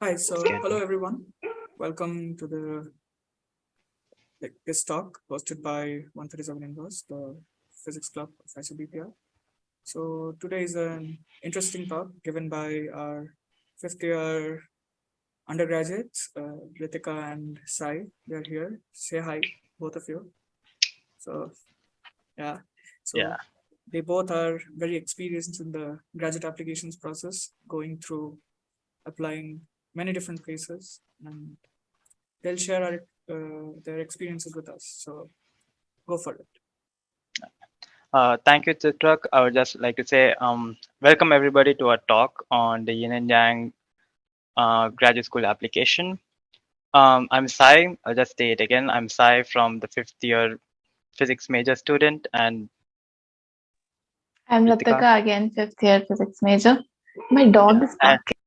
Hi, so hello everyone. Welcome to the this talk hosted by 137 Inverse, the physics club of ICBPR. So today is an interesting talk given by our fifth year undergraduates, Ritika and Sai. They're here. Say hi, both of you. So yeah, Yeah, so they both are very experienced in the graduate applications process, going through applying many different places, and they'll share their experiences with us. So go for it. thank you, Chitrak. I would just like to say, welcome everybody to our talk on the Yin and Yang graduate school application. I'm Sai. I'll just say it again. I'm Sai from the fifth year physics major student, and I'm Ritika. Latika again, fifth year physics major. My dog Yeah, is barking.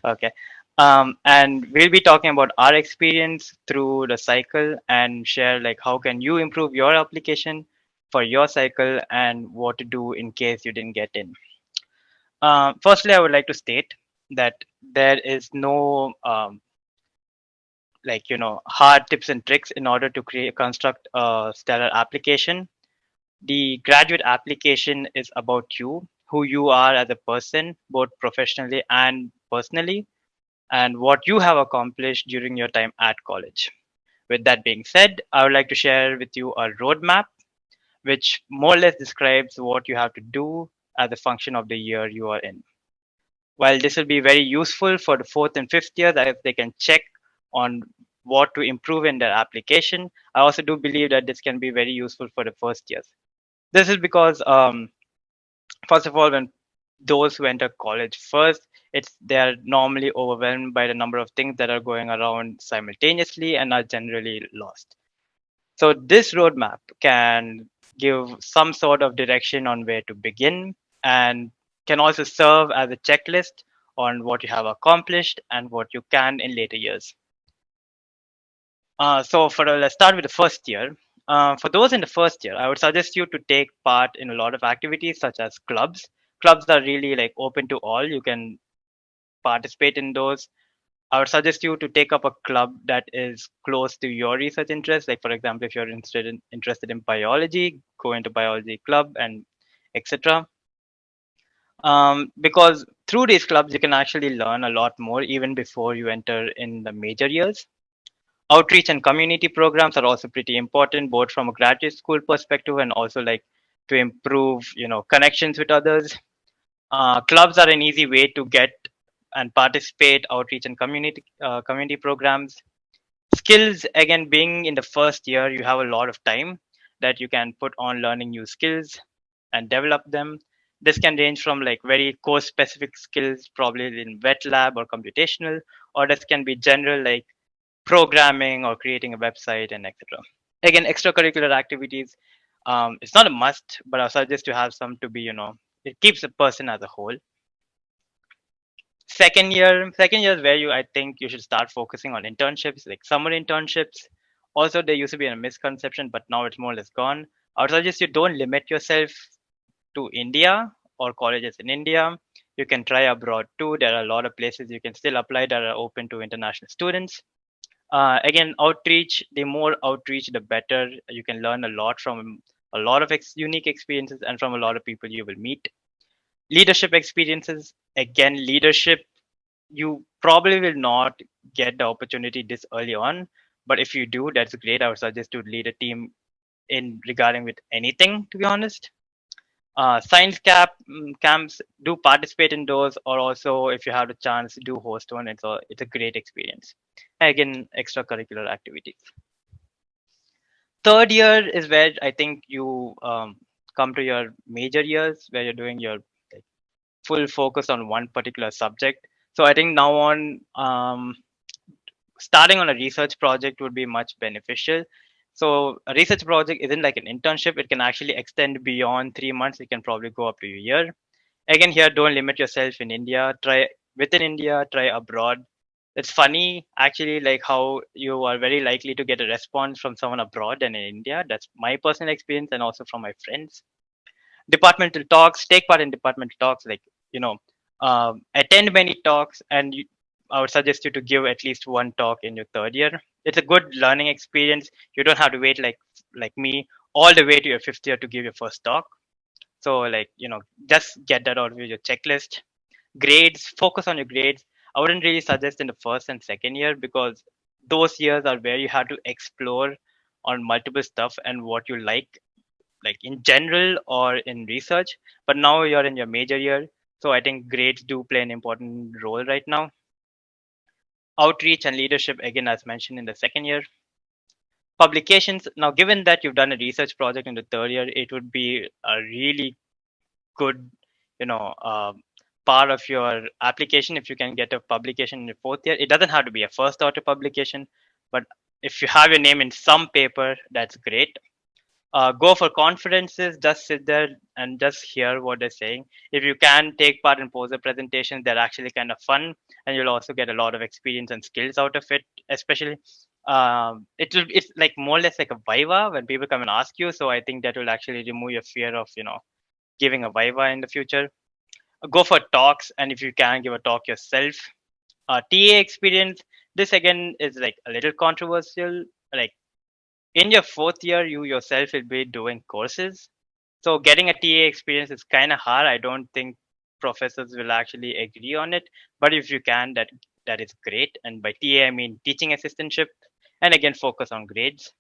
okay. And we'll be talking about our experience through the cycle and share like how can you improve your application for your cycle and what to do in case you didn't get in. Firstly, I would like to state that there is no hard tips and tricks in order to create construct a stellar application. The graduate application is about you, who you are as a person, both professionally and personally, and what you have accomplished during your time at college. With that being said, I would like to share with you a roadmap which more or less describes what you have to do as a function of the year you are in. While this will be very useful for the fourth and fifth year, that they can check on what to improve in their application, I also do believe that this can be very useful for the first years. This is because, first of all, when those who enter college first, they are normally overwhelmed by the number of things that are going around simultaneously and are generally lost. So this roadmap can give some sort of direction on where to begin and can also serve as a checklist on what you have accomplished and what you can in later years. Let's start with the first year. For those in the first year, I would suggest you to take part in a lot of activities such as clubs. Clubs are really like open to all. You can participate in those. I would suggest you to take up a club that is close to your research interest. Like for example, if you're interested in biology, go into biology club and etc. Because through these clubs, you can actually learn a lot more even before you enter in the major years. Outreach and community programs are also pretty important, both from a graduate school perspective and also like to improve, connections with others. Clubs are an easy way to get and participate outreach and community programs. Skills, again, being in the first year, you have a lot of time that you can put on learning new skills and develop them. This can range from like very course specific skills, probably in wet lab or computational, or this can be general like programming or creating a website and etc. Again, extracurricular activities, it's not a must, but I suggest to have some to be, it keeps a person as a whole. Second year is where I think you should start focusing on internships, like summer internships. Also, there used to be a misconception, but now it's more or less gone. I would suggest you don't limit yourself to India or colleges in India. You can try abroad too. There are a lot of places you can still apply that are open to international students. Again, outreach, the more outreach, the better. You can learn a lot from a lot of unique experiences and from a lot of people you will meet. Leadership experiences, again, leadership, you probably will not get the opportunity this early on, but if you do, that's great. I would suggest to lead a team in regarding with anything, to be honest. Science camps, do participate in those, or also if you have the chance, do host one. It's a great experience. Again, extracurricular activities. Third year is where I think you come to your major years, where you're doing your like, full focus on one particular subject. So I think now on, starting on a research project would be much beneficial. So a research project isn't like an internship. It can actually extend beyond 3 months. It can probably go up to a year. Again, here, don't limit yourself in India. Try within India, try abroad. It's funny actually, like how you are very likely to get a response from someone abroad than in India. That's my personal experience and also from my friends. Departmental talks, take part in departmental talks, like, Attend many talks, and I would suggest you to give at least one talk in your third year. It's a good learning experience. You don't have to wait like me all the way to your fifth year to give your first talk. So just get that out of your checklist. Grades, focus on your grades. I wouldn't really suggest in the first and second year, because those years are where you have to explore on multiple stuff and what you like in general or in research. But now you're in your major year, so I think grades do play an important role right now. Outreach and leadership, again, as mentioned in the second year. Publications, now given that you've done a research project in the third year, it would be a really good you know uh, part of your application if you can get a publication in the fourth year. It doesn't have to be a first author publication, but if you have your name in some paper, that's great. Go for conferences, just sit there and just hear what they're saying. If you can take part in poster presentations, they're actually kind of fun, and you'll also get a lot of experience and skills out of it. Especially it's like more or less like a viva when people come and ask you, so I think that will actually remove your fear of giving a viva in the future. Go for talks, and if you can, give a talk yourself. TA experience, this again is like a little controversial. Like in your fourth year, you yourself will be doing courses, so getting a TA experience is kind of hard. I don't think professors will actually agree on it, but if you can, that is great. And by TA I mean teaching assistantship, and again, focus on grades.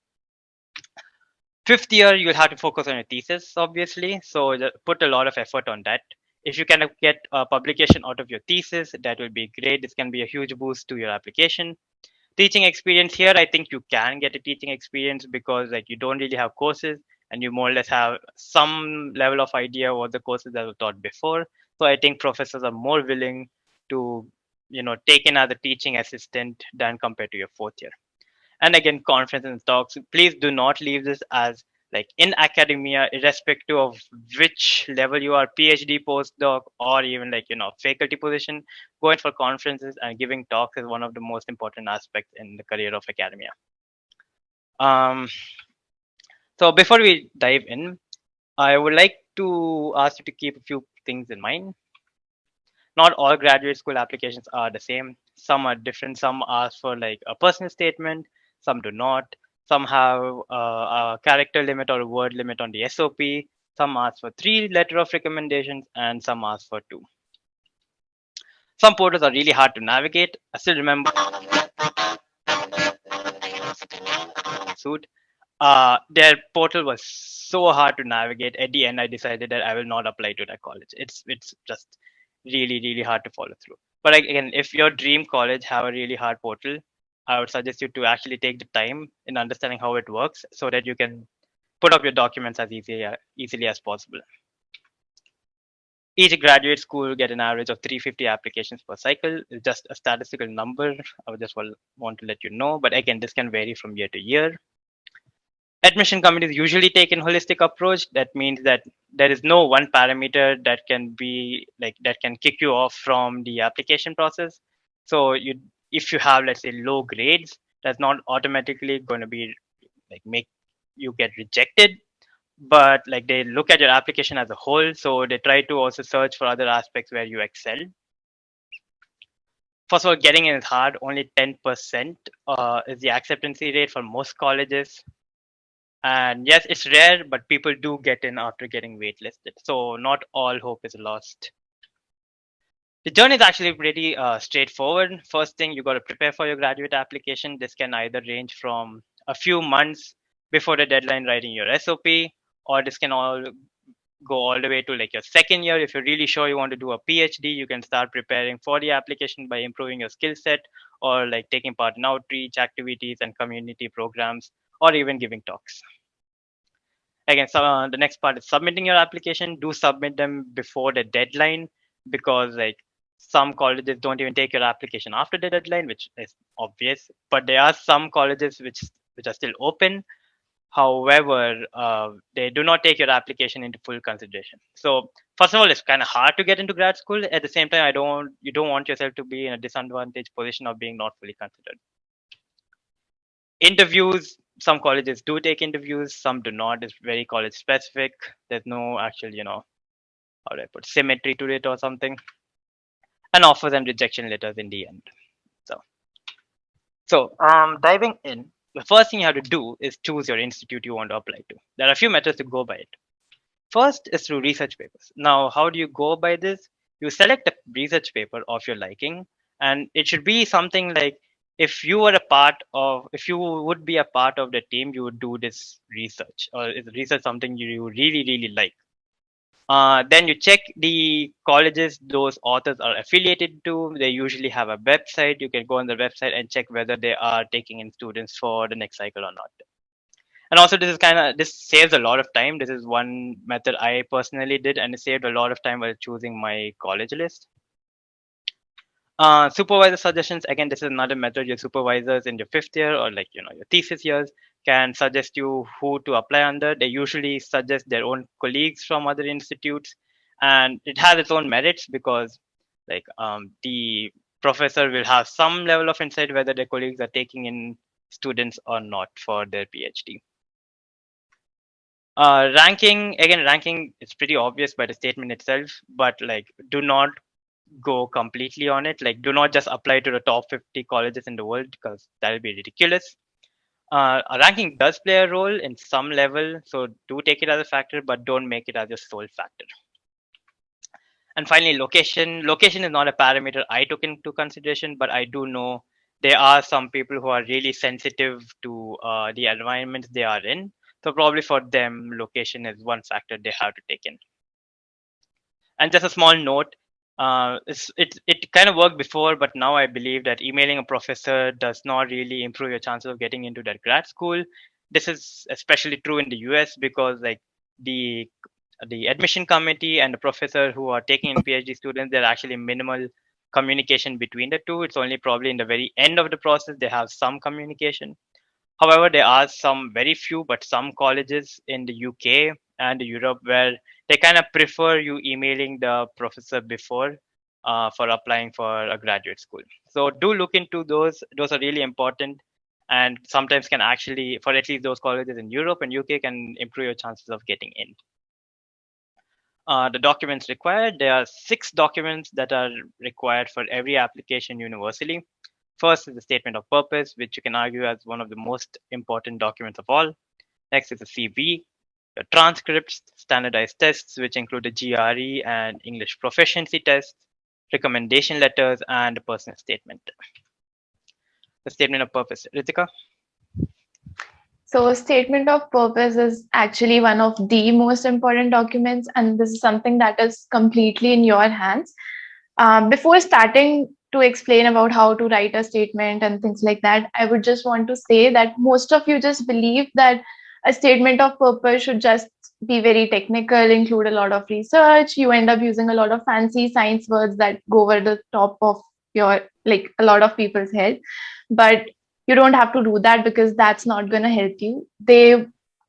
Fifth year, you'll have to focus on your thesis, obviously, so put a lot of effort on that. If you can get a publication out of your thesis, that will be great. This can be a huge boost to your application. Teaching experience, here I think you can get a teaching experience, because like you don't really have courses, and you more or less have some level of idea what the courses that were taught before. So I think professors are more willing to take in as a teaching assistant than compared to your fourth year. And again, conferences and talks, please do not leave this as like in academia, irrespective of which level you are, PhD, postdoc, or even like faculty position. Going for conferences and giving talks is one of the most important aspects in the career of academia. So before we dive in, I would like to ask you to keep a few things in mind. Not all graduate school applications are the same. Some are different. Some ask for like a personal statement, some do not. Some have a character limit or a word limit on the SOP. Some ask for 3 letter of recommendations, and some ask for 2. Some portals are really hard to navigate. I still remember suit. Their portal was so hard to navigate. At the end, I decided that I will not apply to that college. It's just really hard to follow through. But again, if your dream college have a really hard portal, I would suggest you to actually take the time in understanding how it works, so that you can put up your documents as easily as possible. Each graduate school get an average of 350 applications per cycle. It's just a statistical number. I would just want to let you know. But again, this can vary from year to year. Admission committees usually take a holistic approach. That means that there is no one parameter that can be like that can kick you off from the application process. So if you have, let's say, low grades, that's not automatically going to be like make you get rejected. But like they look at your application as a whole, so they try to also search for other aspects where you excel. First of all, getting in is hard. Only 10% is the acceptancy rate for most colleges. And yes, it's rare, but people do get in after getting waitlisted. So not all hope is lost. The journey is actually pretty straightforward. First thing, you got to prepare for your graduate application. This can either range from a few months before the deadline writing your SOP, or this can all go all the way to like your second year. If you're really sure you want to do a PhD, you can start preparing for the application by improving your skill set, or like taking part in outreach activities and community programs, or even giving talks. Again, so the next part is submitting your application. Do submit them before the deadline, because like some colleges don't even take your application after the deadline, which is obvious. But there are some colleges which are still open. However, they do not take your application into full consideration. So first of all, it's kind of hard to get into grad school. At the same time, you don't want yourself to be in a disadvantaged position of being not fully considered. Interviews, some colleges do take interviews, some do not. It's very college specific. There's no actual how do I put symmetry to it or something. and offer them rejection letters in the end. So, diving in, the first thing you have to do is choose your institute you want to apply to. There are a few methods to go by it. First is through research papers. Now, how do you go by this? You select a research paper of your liking, and it should be something like if you would be a part of the team, you would do this research, or is research something you really, really like? Then you check the colleges those authors are affiliated to. They usually have a website. You can go on the website and check whether they are taking in students for the next cycle or not. And also, this saves a lot of time. This is one method I personally did, and it saved a lot of time while choosing my college list. Supervisor suggestions, again, this is another method. Your supervisors in your fifth year or your thesis years can suggest you who to apply under. They usually suggest their own colleagues from other institutes, and it has its own merits because the professor will have some level of insight whether their colleagues are taking in students or not for their PhD. Ranking is pretty obvious by the statement itself, but do not go completely on it. Do not just apply to the top 50 colleges in the world because that will be ridiculous. A ranking does play a role in some level, so do take it as a factor, but don't make it as your sole factor. And finally, location. Location is not a parameter I took into consideration, but I do know there are some people who are really sensitive to the environments they are in. So probably for them, location is one factor they have to take in. And just a small note, it kind of worked before, but now I believe that emailing a professor does not really improve your chances of getting into that grad school. This is especially true in the US because the admission committee and the professor who are taking in PhD students, they're actually minimal communication between the two. It's only probably in the very end of the process they have some communication. However, there are some very few, but some colleges in the UK and Europe where they kind of prefer you emailing the professor before for applying for a graduate school. So do look into those. Those are really important and sometimes can actually, for at least those colleges in Europe and UK, can improve your chances of getting in. The documents required, there are 6 documents that are required for every application universally. First is the statement of purpose, which you can argue as one of the most important documents of all. Next is the CV, the transcripts, standardized tests, which include the GRE and English proficiency tests, recommendation letters, and a personal statement. The statement of purpose. Ritika? So statement of purpose is actually one of the most important documents, and this is something that is completely in your hands. Before starting to explain about how to write a statement and things like that, I would just want to say that most of you just believe that a statement of purpose should just be very technical, include a lot of research. You end up using a lot of fancy science words that go over the top of your, like, a lot of people's head. But you don't have to do that because that's not going to help you. They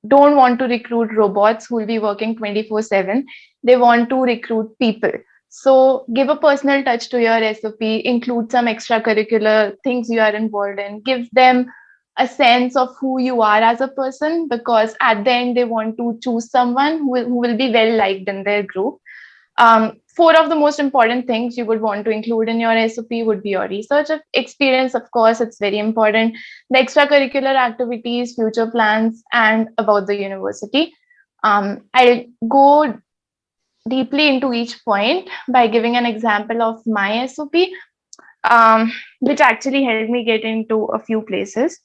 don't want to recruit robots who will be working 24/7. They want to recruit people. So give a personal touch to your SOP, include some extracurricular things you are involved in, give them a sense of who you are as a person, because at the end they want to choose someone who will be well liked in their group. 4 of the most important things you would want to include in your SOP would be your research experience. Of course, it's very important. The extracurricular activities, future plans, and about the university. I'll go deeply into each point by giving an example of my SOP, which actually helped me get into a few places.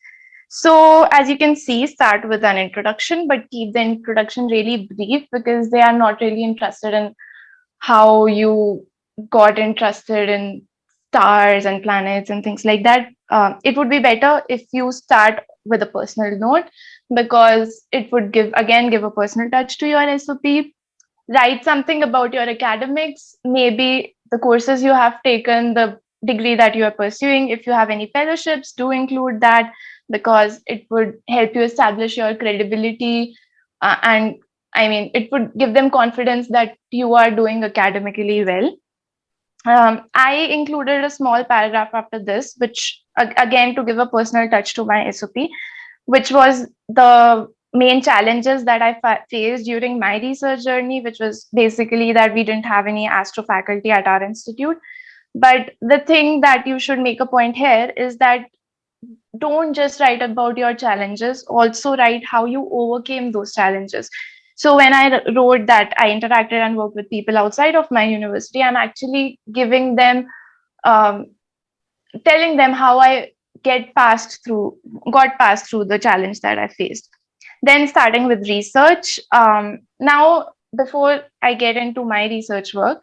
So as you can see, start with an introduction, but keep the introduction really brief because they are not really interested in how you got interested in stars and planets and things like that. It would be better if you start with a personal note because it would give a personal touch to your SOP. Write something about your academics, maybe the courses you have taken, the degree that you are pursuing. If you have any fellowships, do include that because it would help you establish your credibility and I mean, it would give them confidence that you are doing academically well. I included a small paragraph after this, which again, to give a personal touch to my SOP, which was the main challenges that I faced during my research journey, which was basically that we didn't have any astro faculty at our institute. But the thing that you should make a point here is that don't just write about your challenges, also write how you overcame those challenges. So when I wrote that I interacted and worked with people outside of my university, I'm actually giving them, um, telling them how I got past through the challenge that I faced. Then starting with research. Now, before I get into my research work,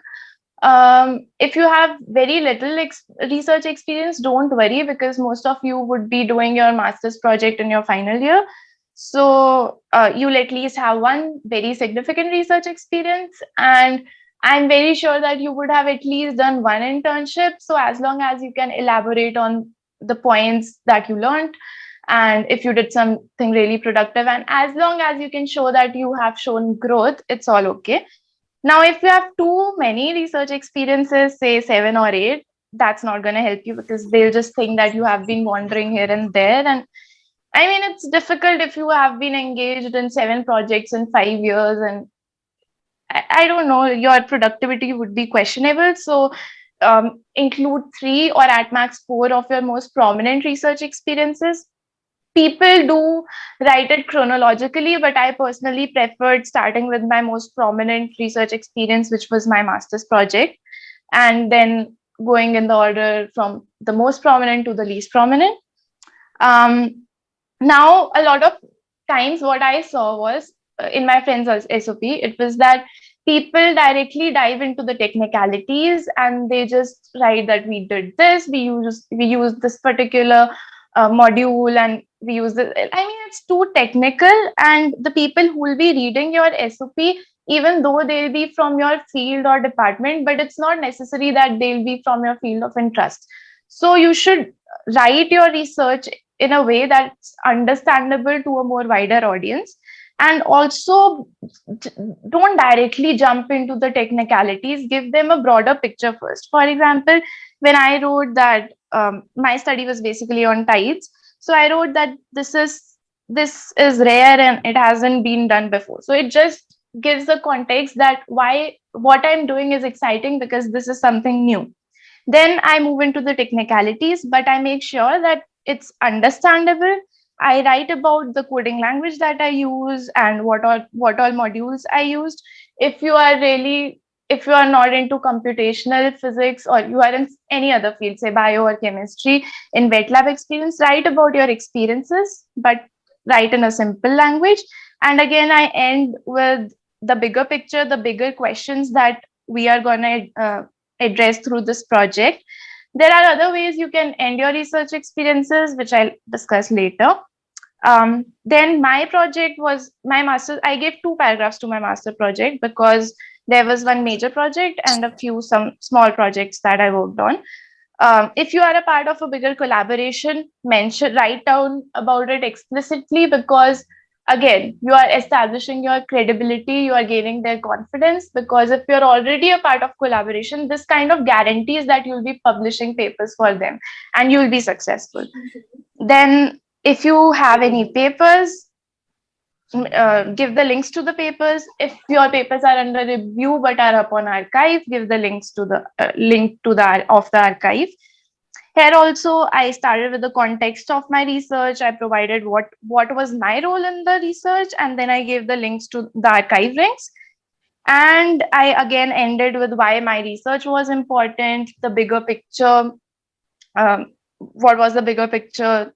if you have very little research experience, don't worry, because most of you would be doing your master's project in your final year. So you'll at least have one very significant research experience. And I'm very sure that you would have at least done one internship. So as long as you can elaborate on the points that you learned, and if you did something really productive, and as long as you can show that you have shown growth, it's all okay. Now, if you have too many research experiences, say 7 or 8, that's not going to help you, because they'll just think that you have been wandering here and there. And I mean, it's difficult if you have been engaged in 7 projects in 5 years, and I don't know, your productivity would be questionable. So include 3 or at max 4 of your most prominent research experiences. People do write it chronologically, but I personally preferred starting with my most prominent research experience, which was my master's project, and then going in the order from the most prominent to the least prominent. Now, a lot of times what I saw was, in my friend's SOP, it was that people directly dive into the technicalities and they just write that we did this, we used this particular module, and we use this. I mean, it's too technical, and the people who will be reading your SOP, even though they'll be from your field or department, but it's not necessary that they'll be from your field of interest. So you should write your research in a way that's understandable to a more wider audience. And also, don't directly jump into the technicalities, give them a broader picture first. For example, when I wrote that my study was basically on tides, so I wrote that this is rare and it hasn't been done before. So it just gives the context that why what I'm doing is exciting, because this is something new. Then I move into the technicalities, but I make sure that it's understandable. I write about the coding language that I use and what all modules I used. If you are really, if you are not into computational physics, or you are in any other field, say bio or chemistry, in wet lab experience, write about your experiences, but write in a simple language. And again, I end with the bigger picture, the bigger questions that we are going to address through this project. There are other ways you can end your research experiences, which I'll discuss later. Then my project was my master. I gave 2 paragraphs to my master project because there was one major project and some small projects that I worked on. If you are a part of a bigger collaboration, write down about it explicitly, because again, you are establishing your credibility, you are gaining their confidence, because if you're already a part of collaboration, this kind of guarantees that you'll be publishing papers for them and you'll be successful. Then if you have any papers, give the links to the papers. If your papers are under review but are up on archive, give the links to the link to the of the archive. Here also, I started with the context of my research. I provided what was my role in the research, and then I gave the links to the archive links. And I again ended with why my research was important, the bigger picture, what was the bigger picture,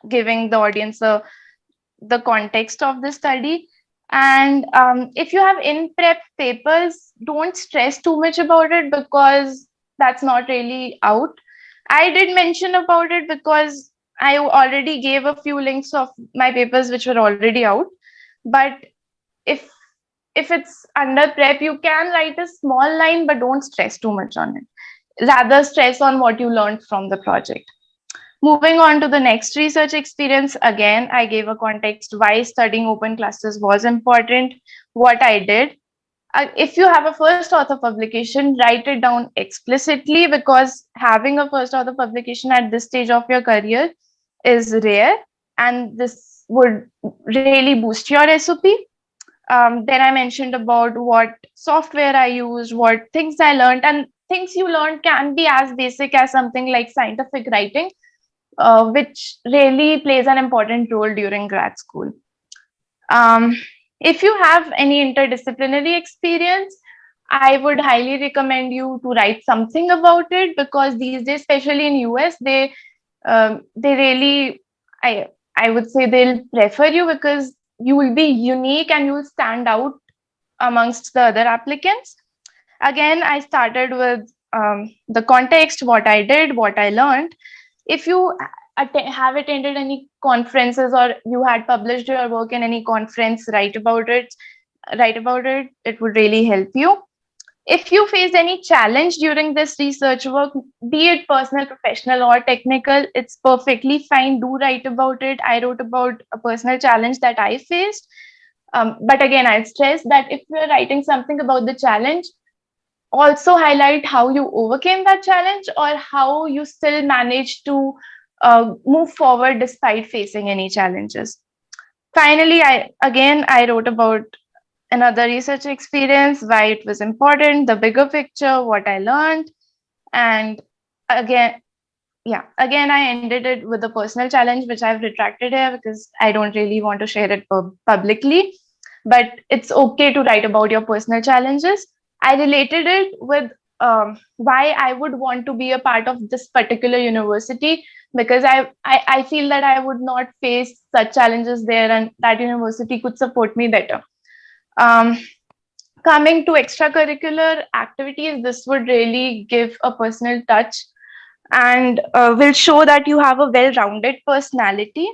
giving the audience the context of the study. And if you have in-prep papers, don't stress too much about it, because that's not really out. I did mention about it because I already gave a few links of my papers which were already out. But if it's under prep, you can write a small line, but don't stress too much on it. Rather stress on what you learned from the project. Moving on to the next research experience, again, I gave a context why studying open clusters was important, what I did. If you have a first author publication, write it down explicitly, because having a first author publication at this stage of your career is rare, and this would really boost your SOP. Then I mentioned about what software I used, what things I learned, and things you learn can be as basic as something like scientific writing, which really plays an important role during grad school. Um, if you have any interdisciplinary experience, I would highly recommend you to write something about it, because these days, especially in US, they really, I I would say they'll prefer you because you will be unique and you will stand out amongst the other applicants. Again, I started with the context, what I did, what I learned. If you have attended any conferences or you had published your work in any conference, write about it. It would really help you. If you face any challenge during this research work, be it personal, professional, or technical, it's perfectly fine. Do write about it. I wrote about a personal challenge that I faced. But again, I'll stress that if you're writing something about the challenge, also highlight how you overcame that challenge or how you still managed to move forward despite facing any challenges. Finally, I wrote about another research experience, why it was important, the bigger picture, what I learned, and again, again, I ended it with a personal challenge, which I've retracted here because I don't really want to share it publicly. But it's okay to write about your personal challenges. I related it with why I would want to be a part of this particular university, because I feel that I would not face such challenges there, and that university could support me better. Um, Coming to extracurricular activities, this would really give a personal touch and will show that you have a well-rounded personality.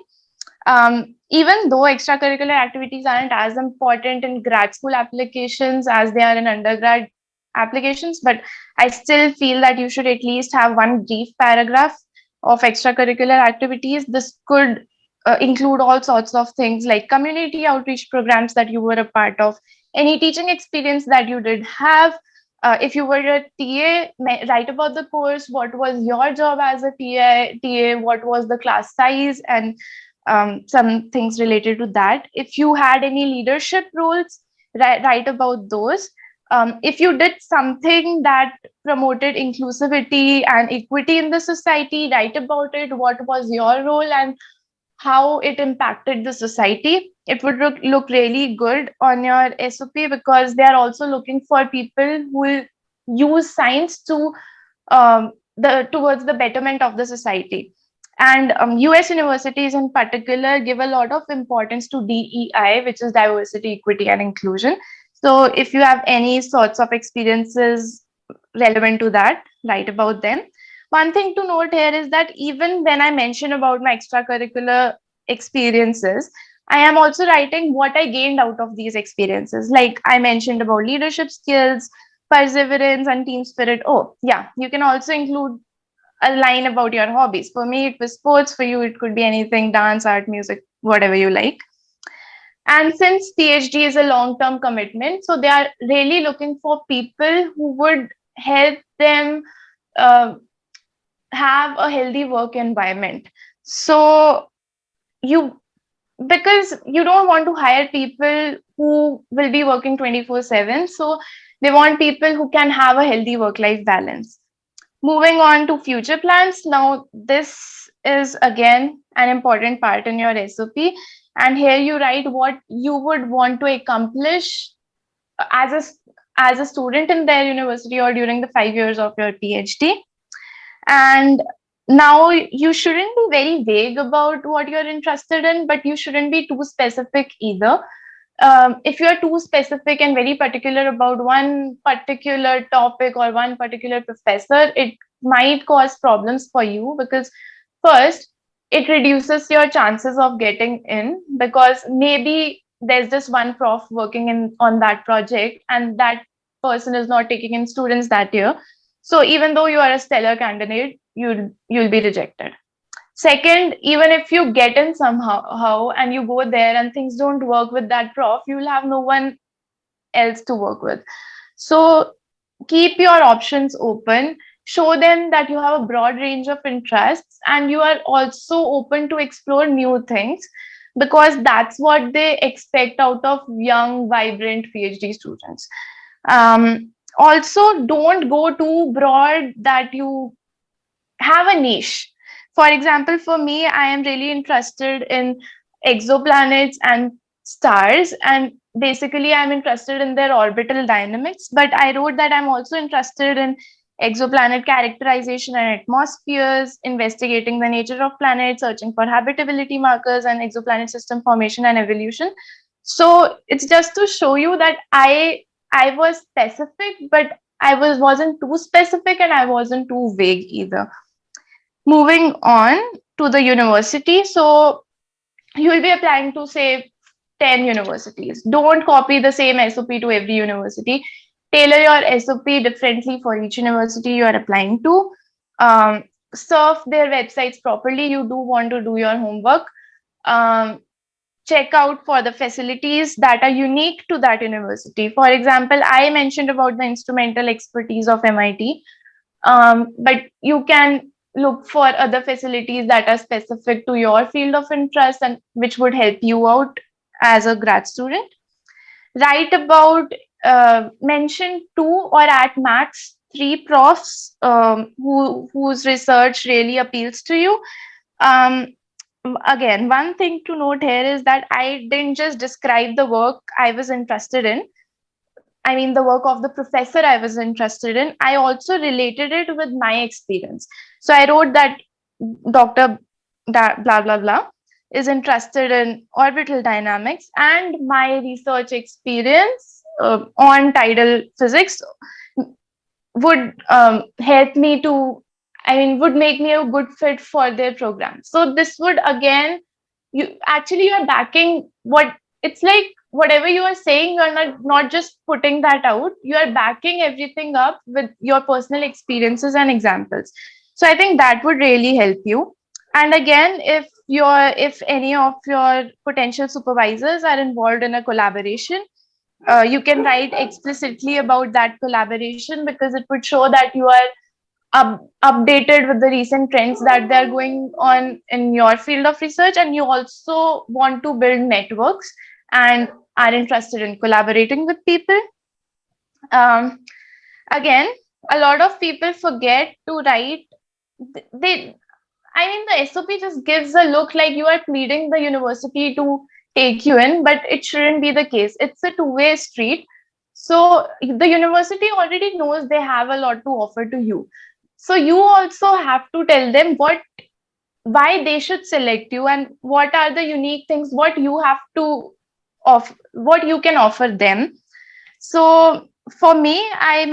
Even though extracurricular activities aren't as important in grad school applications as they are in undergrad applications, but I still feel that you should at least have one brief paragraph of extracurricular activities. This could include all sorts of things like community outreach programs that you were a part of, any teaching experience that you did have. If you were a TA, write about the course, what was your job as a TA, what was the class size, and some things related to that. If you had any leadership roles, write about those. If you did something that promoted inclusivity and equity in the society, write about it. What was your role and how it impacted the society? It would look really good on your SOP, because they are also looking for people who will use science to towards the betterment of the society. And US universities in particular give a lot of importance to DEI, which is diversity, equity, and inclusion. So if you have any sorts of experiences relevant to that, write about them. One thing to note here is that even when I mention about my extracurricular experiences, I am also writing what I gained out of these experiences. Like I mentioned about leadership skills, perseverance, and team spirit. Oh, yeah, you can also include a line about your hobbies. For me, it was sports. For you, it could be anything: dance, art, music, whatever you like. And since PhD is a long-term commitment, so they are really looking for people who would help them uh, have a healthy work environment. So you, because you don't want to hire people who will be working 24/7, so they want people who can have a healthy work-life balance. Moving on to future plans. Now, this is again an important part in your SOP. And here you write what you would want to accomplish as a student in their university or during the 5 years of your PhD. And now you shouldn't be very vague about what you're interested in, but you shouldn't be too specific either. If you're too specific and very particular about one particular topic or one particular professor, it might cause problems for you, because first, it reduces your chances of getting in, because maybe there's just one prof working in on that project and that person is not taking in students that year. So even though you are a stellar candidate, you'll be rejected. Second, even if you get in somehow and you go there and things don't work with that prof, you'll have no one else to work with. So keep your options open. Show them that you have a broad range of interests and you are also open to explore new things, because that's what they expect out of young, vibrant PhD students. Also, don't go too broad that you have a niche. For example, for me, I am really interested in exoplanets and stars, and basically, I'm interested in their orbital dynamics. But I wrote that I'm also interested in exoplanet characterization and atmospheres, investigating the nature of planets, searching for habitability markers, and exoplanet system formation and evolution. So it's just to show you that I was specific, but wasn't too specific and I wasn't too vague either. Moving on to the university. So you will be applying to say 10 universities. Don't copy the same SOP to every university. Tailor your SOP differently for each university you are applying to. Surf their websites properly. You do want to do your homework. Um, Check out for the facilities that are unique to that university. For example, I mentioned about the instrumental expertise of MIT, but you can look for other facilities that are specific to your field of interest and which would help you out as a grad student. Write about, mention two or at max three profs whose research really appeals to you. Um, Again, one thing to note here is that I didn't just describe the work I was interested in. I mean, the work of the professor I was interested in. I also related it with my experience. So I wrote that Dr. Blah, blah, blah is interested in orbital dynamics, and my research experience on tidal physics would help me to, I mean, would make me a good fit for their program. So this would again, you are backing what it's like. Whatever you are saying, you're not just putting that out. You are backing everything up with your personal experiences and examples. So I think that would really help you. And again, if any of your potential supervisors are involved in a collaboration, you can write explicitly about that collaboration, because it would show that you are updated with the recent trends that they're going on in your field of research, and you also want to build networks and are interested in collaborating with people. um, Again, a lot of people forget to write. They I mean, the SOP just gives a look like you are pleading the university to take you in, but it shouldn't be the case. It's a two-way street. So the university already knows they have a lot to offer to you. So you also have to tell them why they should select you, and what are the unique things, what you have to what you can offer them. So for me, I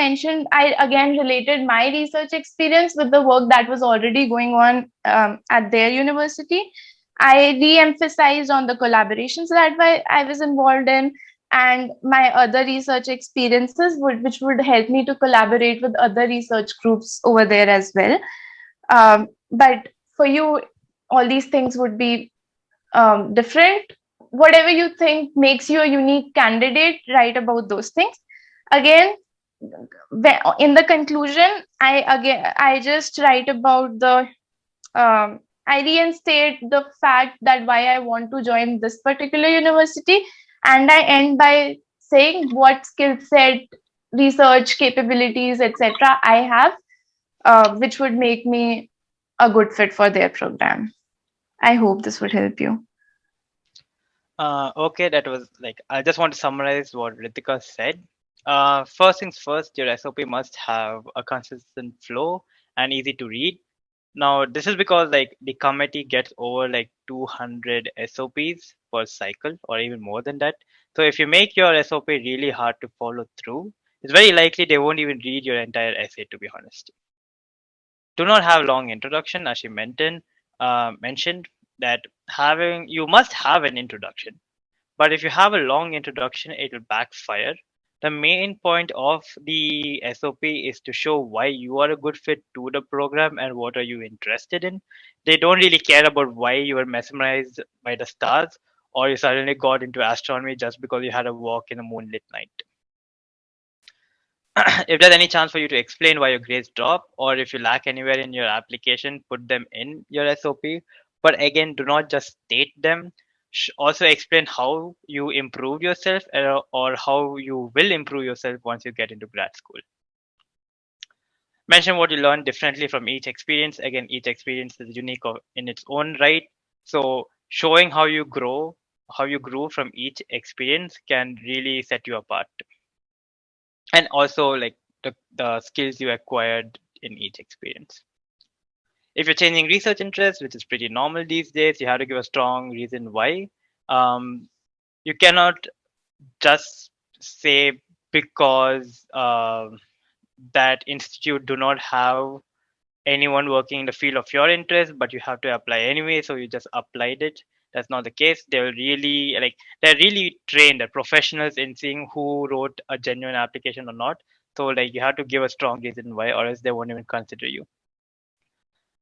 again related my research experience with the work that was already going on at their university. I re-emphasized on the collaborations that I was involved in, and my other research experiences which would help me to collaborate with other research groups over there as well. But for you, all these things would be different. Whatever you think makes you a unique candidate, write about those things. Again, in the conclusion, I just write about the I reinstate the fact that why I want to join this particular university, and I end by saying what skill set, research capabilities, etc. I have, which would make me a good fit for their program. I hope this would help you. Okay, that was like, I just want to summarize what Ritika said. First things first, your SOP must have a consistent flow and easy to read. Now, this is because like the committee gets over like 200 SOPs per cycle or even more than that. So if you make your SOP really hard to follow through, it's very likely they won't even read your entire essay, to be honest. Do not have long introduction, as you mentioned that having you must have an introduction, but if you have a long introduction, it will backfire. The main point of the SOP is to show why you are a good fit to the program and what are you interested in. They don't really care about why you were mesmerized by the stars or you suddenly got into astronomy just because you had a walk in a moonlit night. If there's any chance for you to explain why your grades drop, or if you lack anywhere in your application, put them in your SOP. But again, do not just state them. Also explain how you improve yourself, or how you will improve yourself once you get into grad school. Mention what you learn differently from each experience. Again, each experience is unique in its own right. So showing how you grew from each experience can really set you apart. And also like the skills you acquired in each experience. If you're changing research interest, which is pretty normal these days, you have to give a strong reason why. You cannot just say because that institute do not have anyone working in the field of your interest, but you have to apply anyway, so you just applied it. That's not the case. They're really trained, they're professionals in seeing who wrote a genuine application or not. So like you have to give a strong reason why, or else they won't even consider you.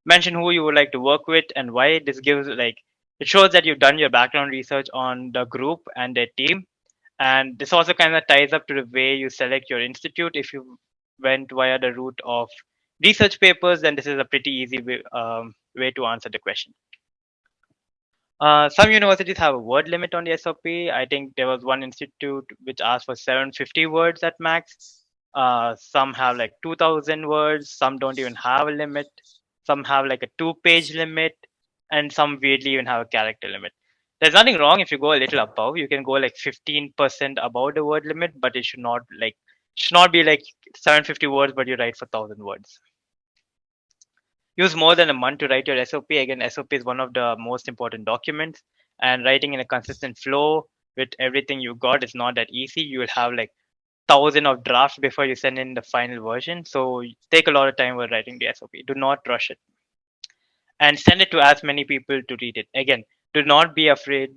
Mention who you would like to work with and why. This gives like it shows that you've done your background research on the group and their team. And this also kind of ties up to the way you select your institute. If you went via the route of research papers, then this is a pretty easy way to answer the question. Some universities have a word limit on the SOP. I think there was one institute which asked for 750 words at max. Some have like 2000 words, some don't even have a limit, some have like a 2-page limit, and some weirdly even have a character limit. There's nothing wrong if you go a little above. You can go like 15% above the word limit, but it should not be like 750 words, but you write for 1000 words. Use more than a month to write your SOP. Again, SOP is one of the most important documents, and writing in a consistent flow with everything you got is not that easy. You will have like thousand of drafts before you send in the final version. So take a lot of time while writing the SOP. Do not rush it, and send it to as many people to read it. Again, do not be afraid.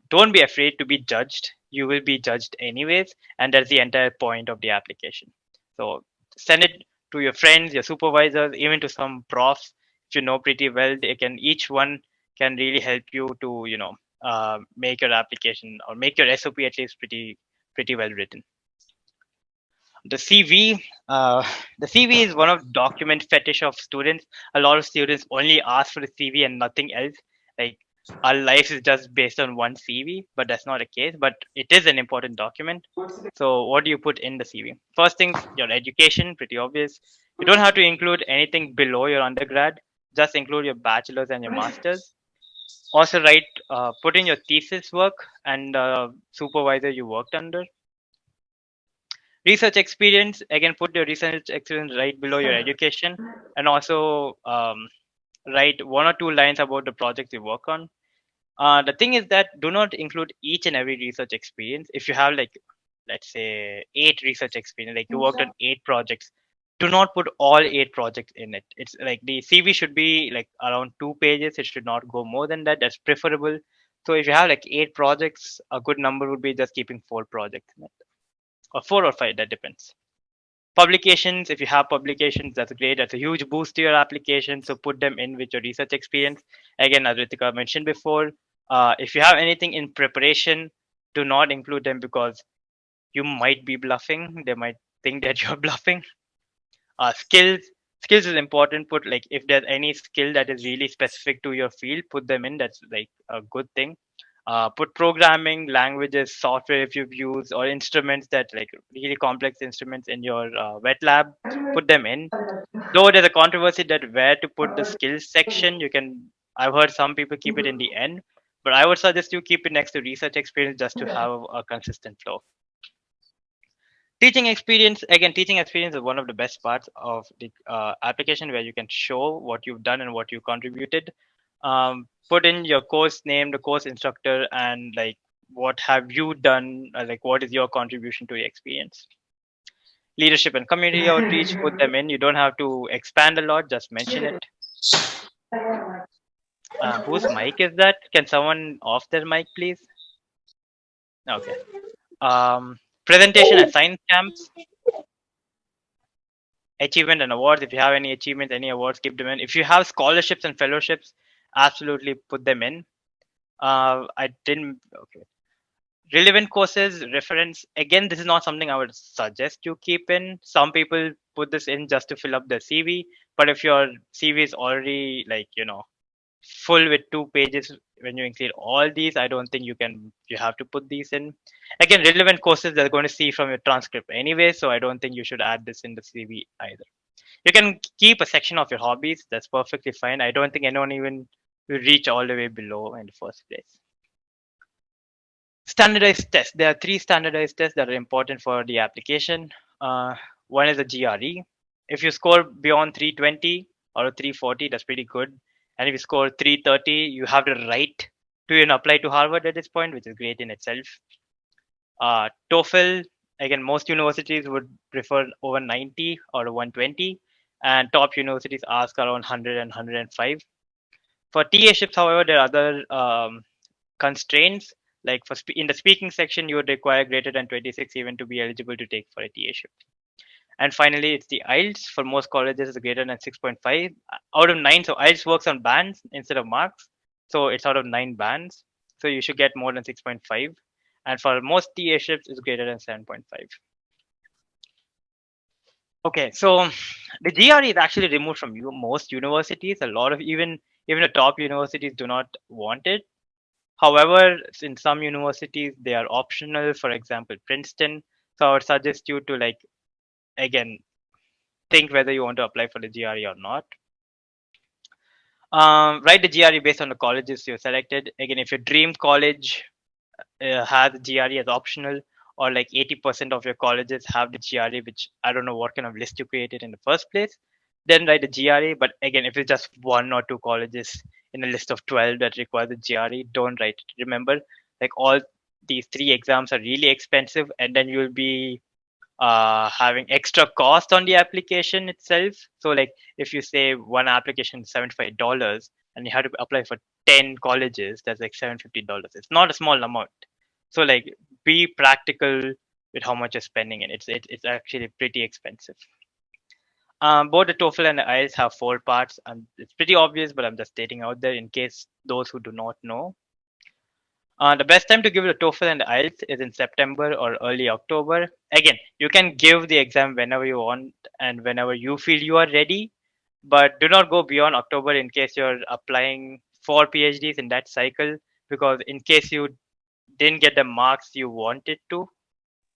Don't be afraid to be judged. You will be judged anyways, and that's the entire point of the application. So send it to your friends, your supervisors, even to some profs if you know pretty well. They can each one can really help you to make your application or make your SOP at least pretty well written. The CV, the CV is one of document fetish of students. A lot of students only ask for the CV and nothing else. Like our life is just based on one CV, but that's not the case. But it is an important document. So what do you put in the CV? First things, your education, pretty obvious. You don't have to include anything below your undergrad. Just include your bachelor's and your master's. Also put in your thesis work and supervisor you worked under. Research experience, again, put your research experience right below your education, and also write 1 or 2 lines about the projects you work on. The thing is that do not include each and every research experience. If you have like, let's say 8 research experience, like you worked on 8 projects, do not put all 8 projects in it. It's like the CV should be like around 2 pages. It should not go more than that. That's preferable. So if you have like 8 projects, a good number would be just keeping 4 projects in it, or 4 or 5, that depends. Publications, if you have publications, that's great. That's a huge boost to your application. So put them in with your research experience. Again, as Ritika mentioned before, if you have anything in preparation, do not include them because you might be bluffing. They might think that you're bluffing. Skills is important. Put like if there's any skill that is really specific to your field, put them in. That's like a good thing. Put programming, languages, software if you've used, or instruments that like really complex instruments in your wet lab. Put them in. Though there's a controversy that where to put the skills section. I've heard some people keep it in the end, but I would suggest you keep it next to research experience just to have a consistent flow. Teaching experience, again, teaching experience is one of the best parts of the application where you can show what you've done and what you contributed. Put in your course name, the course instructor, and like what have you done, like what is your contribution to the experience. Leadership and community outreach, put them in. You don't have to expand a lot, just mention it. Whose mic is that? Can someone off their mic, please? Okay. Presentation and science camps, achievement and awards. If you have any achievements, any awards, keep them in. If you have scholarships and fellowships, absolutely put them in. I didn't. Okay. Relevant courses, reference. Again, this is not something I would suggest you keep in. Some people put this in just to fill up their CV. But if your CV is already like, full with 2 pages when you include all these, I don't think you have to put these in. Again, relevant courses they're going to see from your transcript anyway, so I don't think you should add this in the CV either. You can keep a section of your hobbies. That's perfectly fine. I don't think anyone even will reach all the way below in the first place. Standardized tests. There are three standardized tests that are important for the application. One is a GRE. If you score beyond 320 or 340, that's pretty good. And if you score 330, you have the right to even apply to Harvard at this point, which is great in itself. TOEFL, again, most universities would prefer over 90 or 120, and top universities ask around 100 and 105. For TA-ships, however, there are other constraints. Like in the speaking section, you would require greater than 26 even to be eligible to take for a TA-ship. And finally, it's the IELTS. For most colleges, it's greater than 6.5 out of 9. So IELTS works on bands instead of marks. So it's out of 9 bands. So you should get more than 6.5. And for most TA ships, it's greater than 7.5. Okay, so the GRE is actually removed from most universities. A lot of even the top universities do not want it. However, in some universities, they are optional. For example, Princeton. So I would suggest you to again, think whether you want to apply for the GRE or not. Write the GRE based on the colleges you selected. Again, if your dream college has GRE as optional, or like 80% of your colleges have the GRE, which I don't know what kind of list you created in the first place, then write the GRE. But again, if it's just 1 or 2 colleges in a list of 12 that require the GRE, don't write it. Remember, like all these 3 exams are really expensive, and then you'll be having extra cost on the application itself. So like if you say one application is $75 and you have to apply for 10 colleges, that's like $750. It's not a small amount. So like be practical with how much you're spending, and it's actually pretty expensive. Both the TOEFL and the IELTS have 4 parts, and it's pretty obvious, but I'm just stating out there in case those who do not know. The best time to give the TOEFL and the IELTS is in September or early October. Again, you can give the exam whenever you want and whenever you feel you are ready, but do not go beyond October in case you're applying for PhDs in that cycle, because in case you didn't get the marks you wanted to,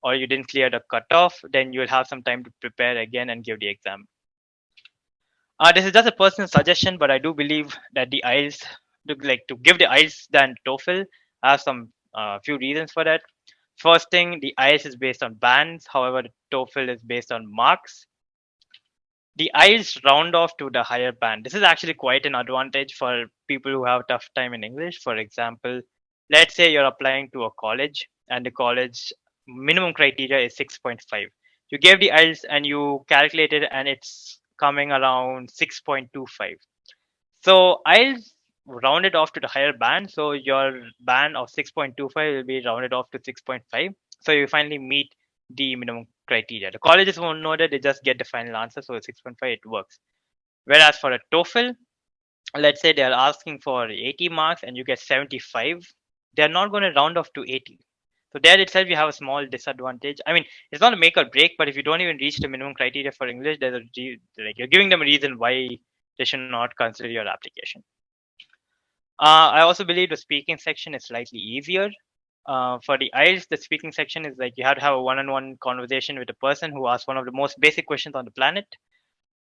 or you didn't clear the cutoff, then you'll have some time to prepare again and give the exam. This is just a personal suggestion, but I do believe that the IELTS, to give the IELTS than TOEFL, I have some few reasons for that. First thing, the IELTS is based on bands, however, the TOEFL is based on marks. The IELTS round off to the higher band. This is actually quite an advantage for people who have a tough time in English. For example, let's say you're applying to a college and the college minimum criteria is 6.5. You gave the IELTS and you calculated and it's coming around 6.25. So I'll round it off to the higher band. So your band of 6.25 will be rounded off to 6.5. So you finally meet the minimum criteria. The colleges won't know that, they just get the final answer. So 6.5, it works. Whereas for a TOEFL, let's say they're asking for 80 marks and you get 75, they're not going to round off to 80. So there itself, you have a small disadvantage. I mean, it's not a make or break, but if you don't even reach the minimum criteria for English, you're giving them a reason why they should not consider your application. I also believe the speaking section is slightly easier. For the IELTS, the speaking section is like you have to have a one-on-one conversation with a person who asks one of the most basic questions on the planet.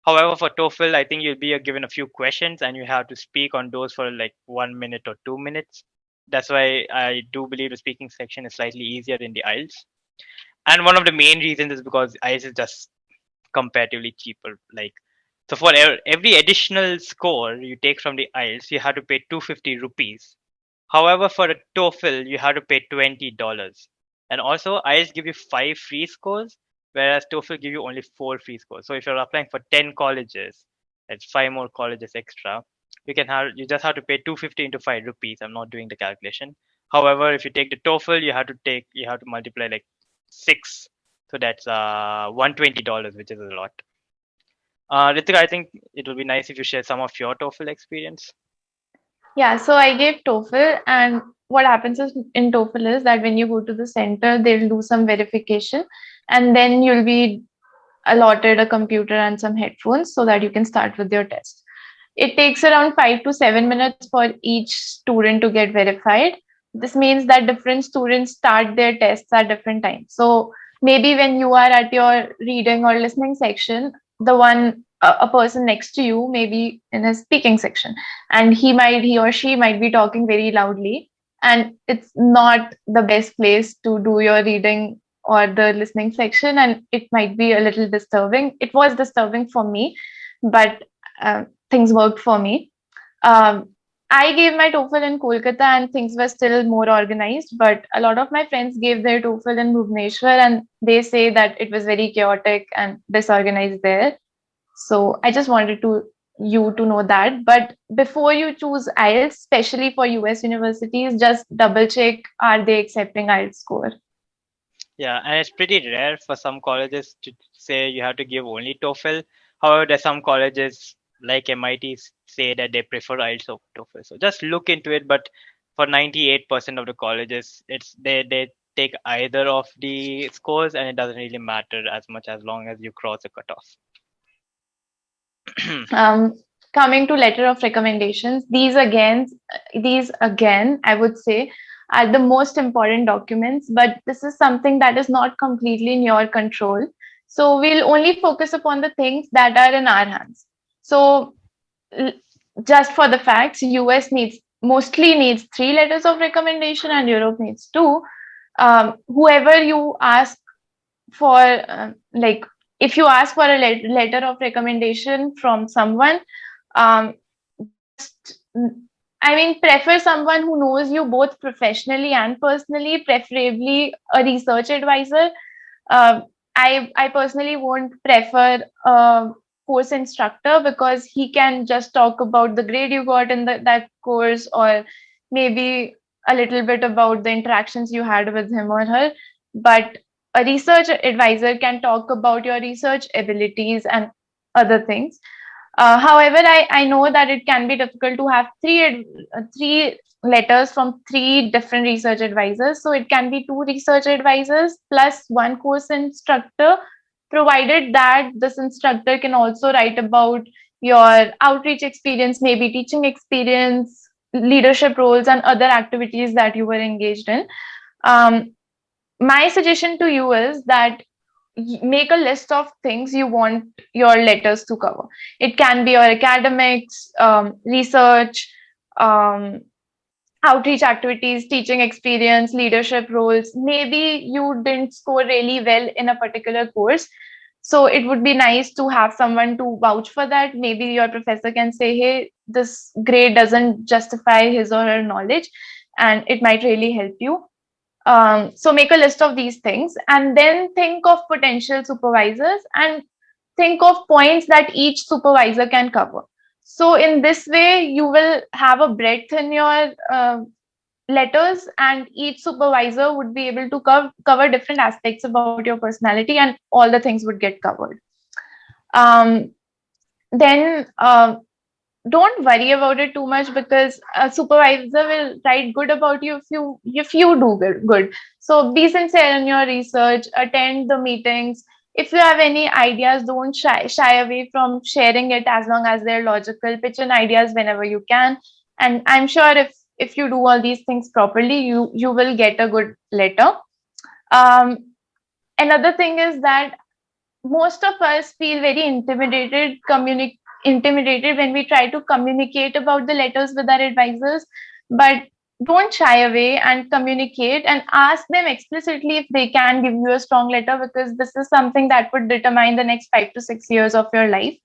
However, for TOEFL, I think you'll be given a few questions and you have to speak on those for like 1 minute or 2 minutes. That's why I do believe the speaking section is slightly easier in the IELTS. And one of the main reasons is because IELTS is just comparatively cheaper. So for every additional score you take from the IELTS, you have to pay 250 rupees. However, for a TOEFL, you have to pay $20. And also, IELTS give you 5 free scores, whereas TOEFL give you only 4 free scores. So if you're applying for 10 colleges, that's 5 more colleges extra. You just have to pay 250 into 5 rupees. I'm not doing the calculation. However, if you take the TOEFL, you have to multiply like 6. So that's $120, which is a lot. Ritika, I think it would be nice if you share some of your TOEFL experience. Yeah, so I gave TOEFL, and what happens is in TOEFL is that when you go to the center, they'll do some verification, and then you'll be allotted a computer and some headphones so that you can start with your test. It takes around 5 to 7 minutes for each student to get verified. This means that different students start their tests at different times. So maybe when you are at your reading or listening section, a person next to you may be in a speaking section, and he or she might be talking very loudly, and it's not the best place to do your reading or the listening section, and it might be a little disturbing. It was disturbing for me, but things worked for me. um, I gave my TOEFL in Kolkata and things were still more organized, but a lot of my friends gave their TOEFL in Bhubaneswar and they say that it was very chaotic and disorganized there. So I just wanted you to know that. But before you choose IELTS, especially for US universities, just double check, are they accepting IELTS score? Yeah, and it's pretty rare for some colleges to say you have to give only TOEFL. However, there's some colleges like MIT say that they prefer IELTS over TOEFL. So just look into it. But for 98% of the colleges, they take either of the scores, and it doesn't really matter as much as long as you cross the cutoff. Coming to letter of recommendations, these again, I would say, are the most important documents, but this is something that is not completely in your control. So we'll only focus upon the things that are in our hands. So just for the facts, US mostly needs 3 letters of recommendation and Europe needs 2. Whoever you ask for, like if you ask for a letter of recommendation from someone, just I mean, prefer someone who knows you both professionally and personally, preferably a research advisor. I personally won't prefer a course instructor because he can just talk about the grade you got in that course, or maybe a little bit about the interactions you had with him or her. But a research advisor can talk about your research abilities and other things. However, I know that it can be difficult to have three letters from 3 different research advisors. So it can be 2 research advisors plus 1 course instructor, provided that this instructor can also write about your outreach experience, maybe teaching experience, leadership roles, and other activities that you were engaged in. My suggestion to you is that make a list of things you want your letters to cover. It can be your academics, research, um, outreach activities, teaching experience, leadership roles. Maybe you didn't score really well in a particular course. So it would be nice to have someone to vouch for that. Maybe your professor can say, hey, this grade doesn't justify his or her knowledge, and it might really help you. So make a list of these things and then think of potential supervisors and think of points that each supervisor can cover. So in this way, you will have a breadth in your letters, and each supervisor would be able to cover different aspects about your personality, and all the things would get covered. Then don't worry about it too much, because a supervisor will write good about you if you do good. So be sincere in your research, attend the meetings. If you have any ideas, don't shy away from sharing it, as long as they're logical. Pitch in ideas whenever you can, and I'm sure if you do all these things properly, you will get a good letter. um, Another thing is that most of us feel very intimidated when we try to communicate about the letters with our advisors. But don't shy away and communicate and ask them explicitly if they can give you a strong letter, because this is something that would determine the next 5 to 6 years of your life.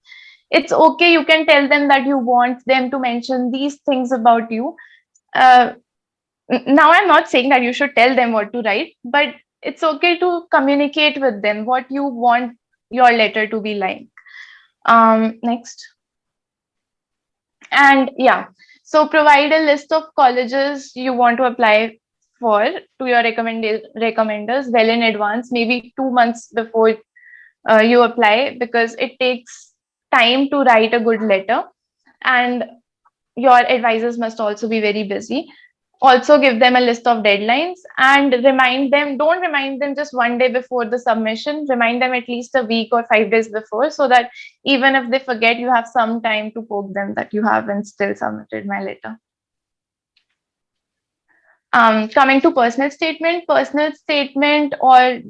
It's okay, you can tell them that you want them to mention these things about you. uh, Now I'm not saying that you should tell them what to write, but it's okay to communicate with them what you want your letter to be like. Next. And yeah, so provide a list of colleges you want to apply for to your recommenders well in advance, maybe 2 months before you apply, because it takes time to write a good letter, and your advisors must also be very busy. Also give them a list of deadlines and don't remind them just one day before the submission, remind them at least a week or 5 days before, so that even if they forget, you have some time to poke them that you haven't still submitted my letter. Coming to personal statement or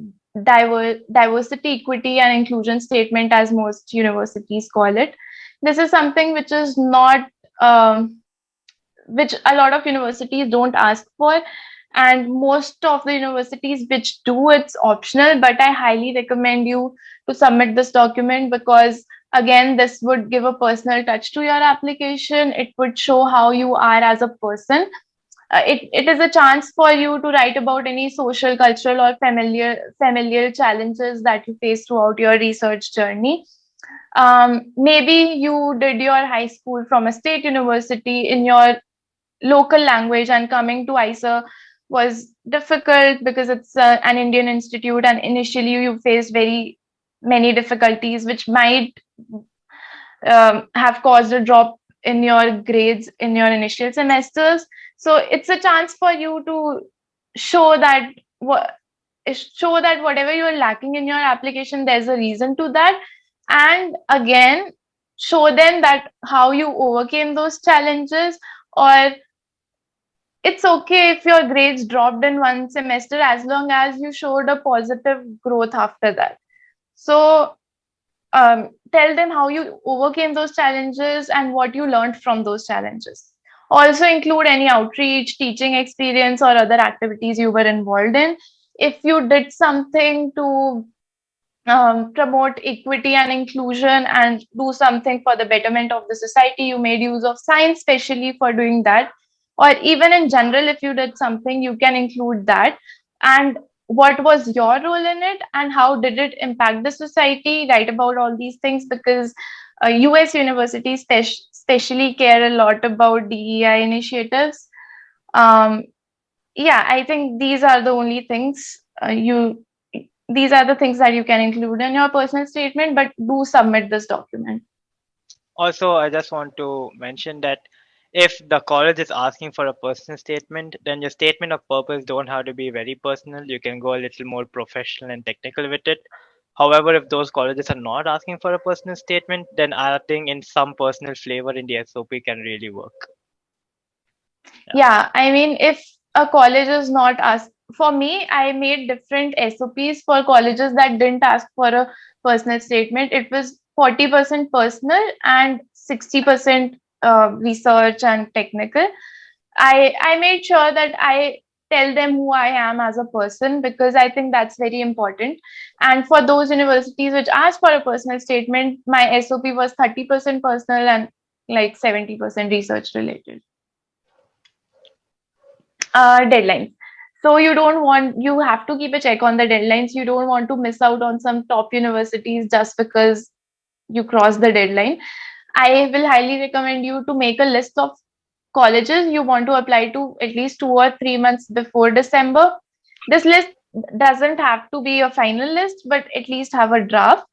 diversity, equity, and inclusion statement, as most universities call it. This is something which is not, which a lot of universities don't ask for. And most of the universities which do, it's optional, but I highly recommend you to submit this document because again, this would give a personal touch to your application. It would show how you are as a person. It is a chance for you to write about any social, cultural, or familial challenges that you face throughout your research journey. Maybe you did your high school from a state university in your local language, and coming to IISER was difficult because it's an Indian institute, and initially you faced very many difficulties, which might have caused a drop in your grades in your initial semesters. So it's a chance for you to show that whatever you're lacking in your application, there's a reason to that. And again, show them that how you overcame those challenges, or it's okay if your grades dropped in one semester as long as you showed a positive growth after that. So tell them how you overcame those challenges and what you learned from those challenges. Also include any outreach, teaching experience, or other activities you were involved in. If you did something to promote equity and inclusion and do something for the betterment of the society, you made use of science specially for doing that, or even in general, if you did something, you can include that. And what was your role in it and how did it impact the society? Write about all these things because US universities especially care a lot about DEI initiatives. Um, yeah, I think these are the only things these are the things that you can include in your personal statement, but do submit this document. Also, I just want to mention that if the college is asking for a personal statement, then your statement of purpose don't have to be very personal. You can go a little more professional and technical with it. However, if those colleges are not asking for a personal statement, then adding in some personal flavor in the SOP can really work. Yeah, I mean, if a college is not asked, for me, I made different SOPs for colleges that didn't ask for a personal statement. It was 40% personal and 60% research and technical. I made sure that I tell them who I am as a person because I think that's very important. And for those universities which asked for a personal statement, my SOP was 30% personal and like 70% research related. Deadlines. So you have to keep a check on the deadlines. You don't want to miss out on some top universities just because you cross the deadline. I will highly recommend you to make a list of colleges you want to apply to at least 2 or 3 months before December. This list doesn't have to be a final list, but at least have a draft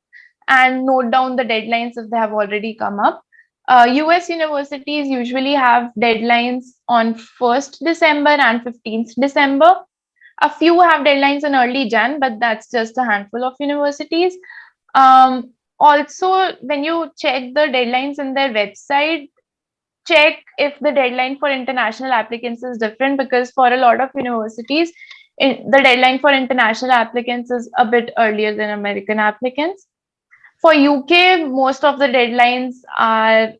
and note down the deadlines if they have already come up. US universities usually have deadlines on 1st December and 15th December. A few have deadlines in early Jan, but that's just a handful of universities. Also, when you check the deadlines in their website, check if the deadline for international applicants is different because for a lot of universities, the deadline for international applicants is a bit earlier than American applicants. For UK, most of the deadlines are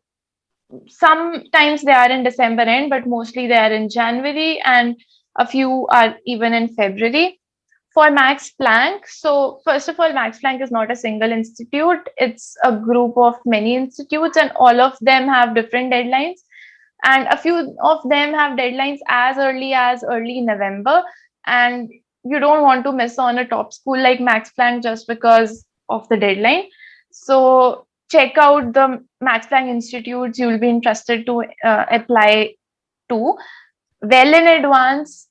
sometimes they are in December end, but mostly they are in January, and a few are even in February. For Max Planck, so first of all, Max Planck is not a single institute, it's a group of many institutes, and all of them have different deadlines. And a few of them have deadlines as early November. And you don't want to miss on a top school like Max Planck just because of the deadline. So check out the Max Planck institutes you'll be interested to apply to well in advance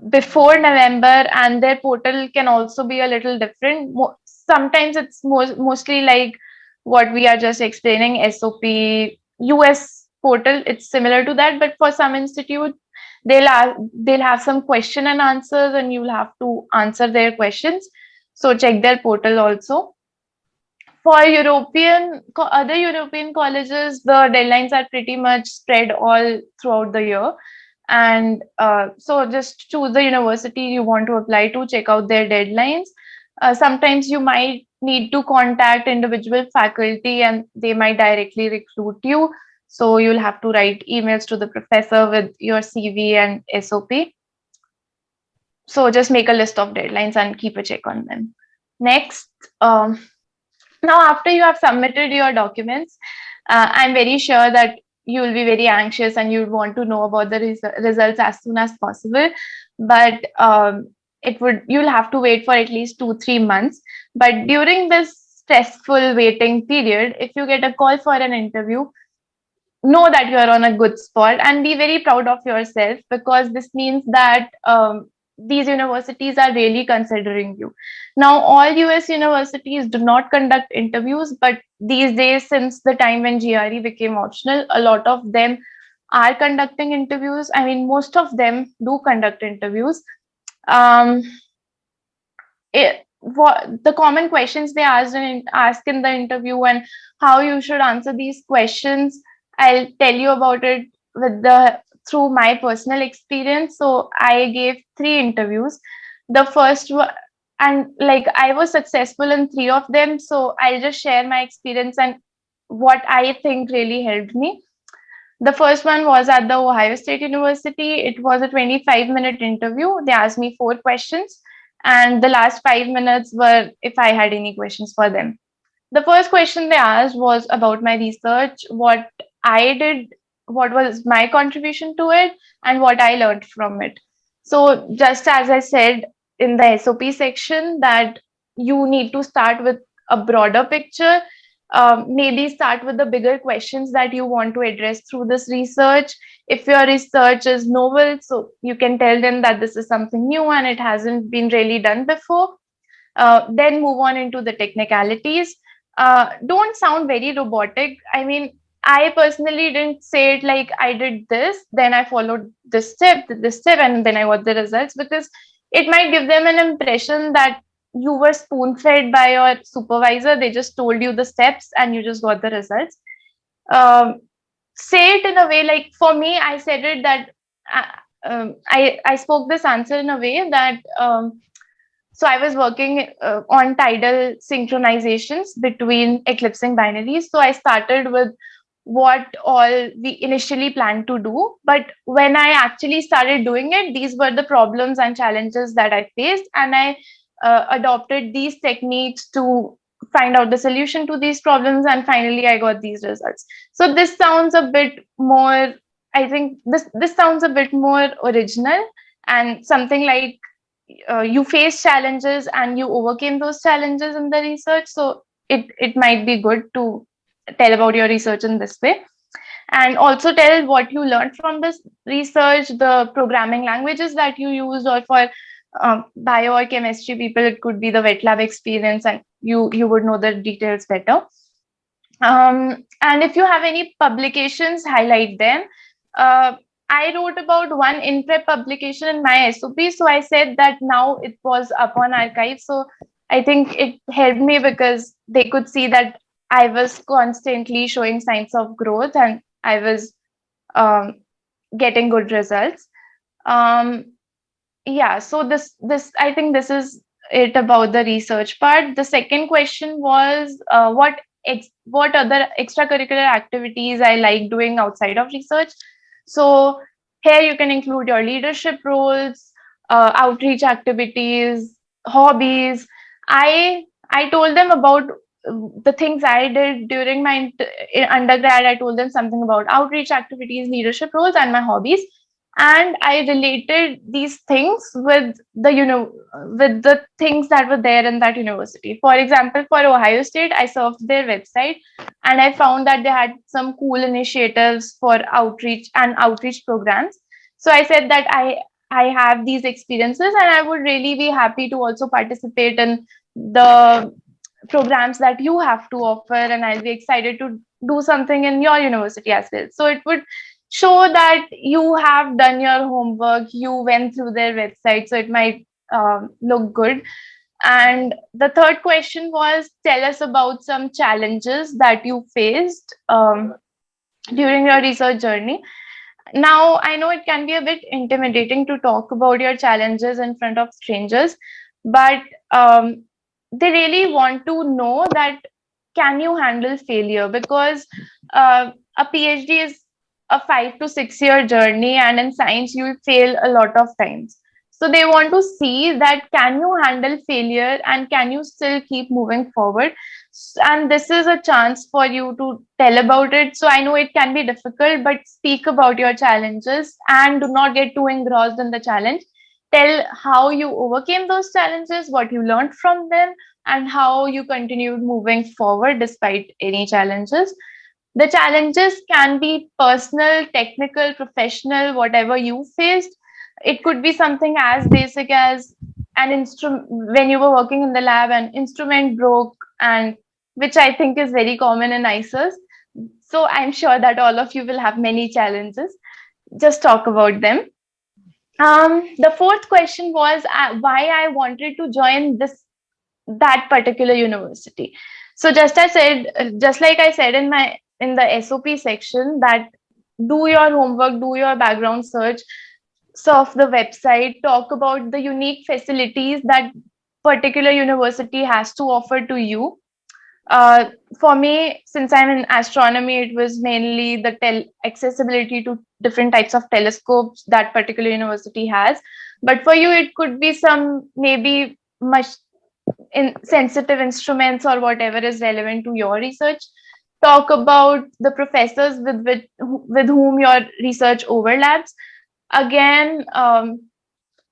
before November, and their portal can also be a little different. Sometimes it's mostly like what we are just explaining, SOP, US portal, it's similar to that, but for some institutes, They'll have some question and answers, and you'll have to answer their questions. So check their portal also. For other European colleges, the deadlines are pretty much spread all throughout the year. And so just choose the university you want to apply to, check out their deadlines. Sometimes you might need to contact individual faculty and they might directly recruit you. So you'll have to write emails to the professor with your CV and SOP. So just make a list of deadlines and keep a check on them. Next, now after you have submitted your documents, I'm very sure that you will be very anxious and you would want to know about the results as soon as possible. But you'll have to wait for at least 2-3 months. But during this stressful waiting period, if you get a call for an interview, know that you are on a good spot and be very proud of yourself, because this means that these universities are really considering you. Now, all US universities do not conduct interviews, but these days, since the time when GRE became optional, a lot of them are conducting interviews. I mean, most of them do conduct interviews. The common questions they ask in the interview and how you should answer these questions, I'll tell you about it through my personal experience. So I gave 3 interviews. The first one, and like I was successful in 3 of them. So I'll just share my experience and what I think really helped me. The first one was at the Ohio State University. It was a 25-minute interview. They asked me 4 questions, and the last 5 minutes were if I had any questions for them. The first question they asked was about my research, what I did, what was my contribution to it, and what I learned from it. So just as I said in the SOP section, that you need to start with a broader picture. Maybe start with the bigger questions that you want to address through this research. If your research is novel, so you can tell them that this is something new and it hasn't been really done before. Then move on into the technicalities. Don't sound very robotic. I mean, I personally didn't say it like I did this, then I followed this step, and then I got the results, because it might give them an impression that you were spoon fed by your supervisor. They just told you the steps and you just got the results. Say it in a way, like for me, I said it that I spoke this answer in a way that so I was working on tidal synchronizations between eclipsing binaries. So I started with what all we initially planned to do. But when I actually started doing it, these were the problems and challenges that I faced. And I adopted these techniques to find out the solution to these problems. And finally, I got these results. So this sounds a bit more, I think this sounds a bit more original, and something like you face challenges and you overcame those challenges in the research. So it might be good to tell about your research in this way, and also tell what you learned from this research, the programming languages that you used, or for bio or chemistry people, it could be the wet lab experience, and you would know the details better. And if you have any publications, highlight them. I wrote about one in-prep publication in my SOP. So I said that now it was up on archive. So I think it helped me because they could see that I was constantly showing signs of growth and I was getting good results. Yeah, so this I think this is it about the research part. The second question was what other extracurricular activities I like doing outside of research. So here you can include your leadership roles, outreach activities, hobbies. I told them about the things I did during my undergrad. I told them something about outreach activities, leadership roles, and my hobbies. And I related these things with the things that were there in that university. For example, for Ohio State, I surfed their website and I found that they had some cool initiatives for outreach programs. So I said that I have these experiences and I would really be happy to also participate in the programs that you have to offer, and I'll be excited to do something in your university as well. So it would show that you have done your homework, you went through their website, so it might look good. And the third question was, tell us about some challenges that you faced during your research journey. Now, I know it can be a bit intimidating to talk about your challenges in front of strangers, but they really want to know that can you handle failure? Because a PhD is a 5 to 6 year journey, and in science, you fail a lot of times. So they want to see that can you handle failure and can you still keep moving forward? And this is a chance for you to tell about it. So I know it can be difficult, but speak about your challenges and do not get too engrossed in the challenge. Tell how you overcame those challenges, what you learned from them, and how you continued moving forward despite any challenges. The challenges can be personal, technical, professional, whatever you faced. It could be something as basic as an instrument when you were working in the lab, an instrument broke, and which I think is very common in IISERs. So I'm sure that all of you will have many challenges. Just talk about them. The fourth question was why I wanted to join that particular university. So just like I said in the SOP section, that do your homework, do your background search, surf the website, talk about the unique facilities that particular university has to offer to you. For me, since I'm in astronomy, it was mainly the accessibility to different types of telescopes that particular university has. But for you, it could be some maybe much sensitive instruments or whatever is relevant to your research. Talk about the professors with whom your research overlaps. Again,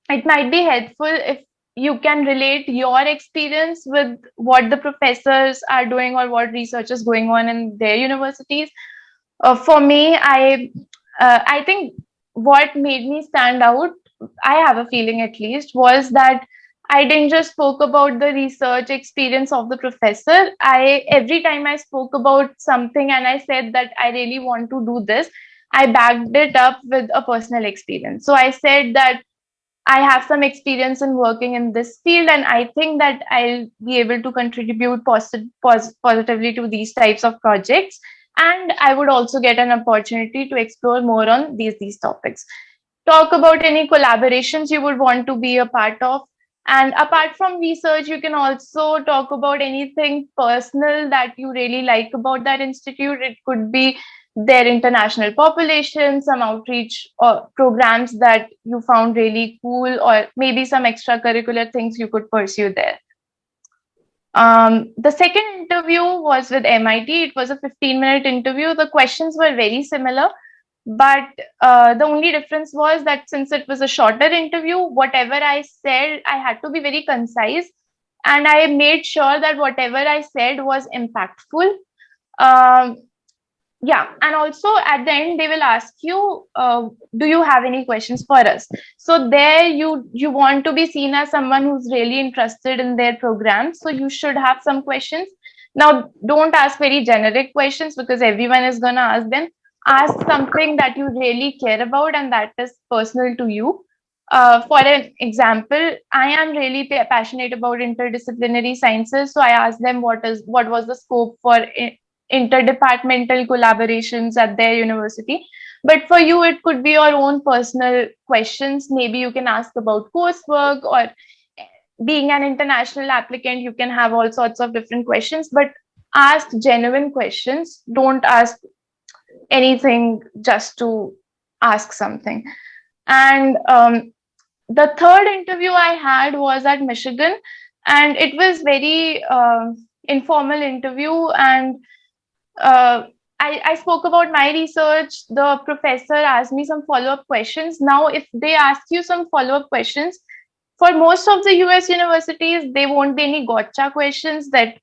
it might be helpful if you can relate your experience with what the professors are doing or what research is going on in their universities. For me, I think what made me stand out, I have a feeling at least, was that I didn't just spoke about the research experience of the professor. I every time I spoke about something and I said that I really want to do this, I backed it up with a personal experience. So I said that I have some experience in working in this field, and I think that I'll be able to contribute positively to these types of projects. And I would also get an opportunity to explore more on these topics. Talk about any collaborations you would want to be a part of. And apart from research, you can also talk about anything personal that you really like about that institute. It could be their international population, some outreach or programs that you found really cool, or maybe some extracurricular things you could pursue there. The second interview was with MIT. It was a 15-minute interview. The questions were very similar, but the only difference was that since it was a shorter interview, whatever I said, I had to be very concise, and I made sure that whatever I said was impactful. Yeah, and also at the end they will ask you, do you have any questions for us? So there you want to be seen as someone who's really interested in their program, so you should have some questions. Now, don't ask very generic questions because everyone is going to ask them. Ask something that you really care about and that is personal to you. For an example, I am really passionate about interdisciplinary sciences, so I asked them what was the scope for interdepartmental collaborations at their university. But for you, it could be your own personal questions. Maybe you can ask about coursework, or being an international applicant, you can have all sorts of different questions, but ask genuine questions. Don't ask anything just to ask something. And the third interview I had was at Michigan, and it was very informal interview, and I spoke about my research. The professor asked me some follow-up questions. Now, if they ask you some follow-up questions, for most of the US universities, they won't be any gotcha questions that,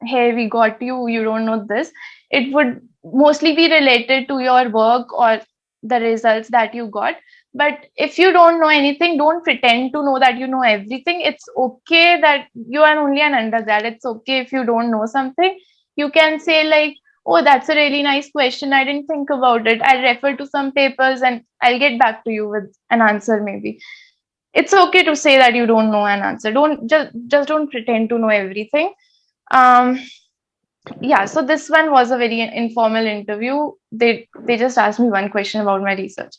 hey, we got you, you don't know this. It would mostly be related to your work or the results that you got. But if you don't know anything, don't pretend to know that you know everything. It's okay that you are only an undergrad. It's okay if you don't know something. You can say like, "Oh, that's a really nice question. I didn't think about it. I'll refer to some papers and I'll get back to you with an answer maybe." It's okay to say that you don't know an answer. Don't just don't pretend to know everything. Um, yeah, so this one was a very informal interview. They just asked me one question about my research.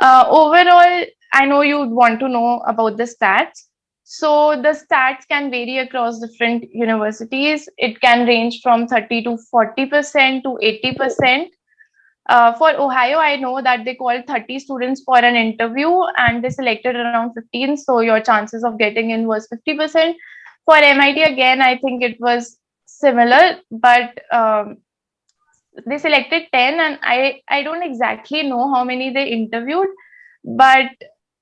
Overall, I know you would want to know about the stats. So the stats can vary across different universities. It can range from 30 to 40% to 80%. For Ohio, I know that they called 30 students for an interview and they selected around 15. So your chances of getting in was 50%. For MIT, again, I think it was similar, but they selected 10, and I don't exactly know how many they interviewed, but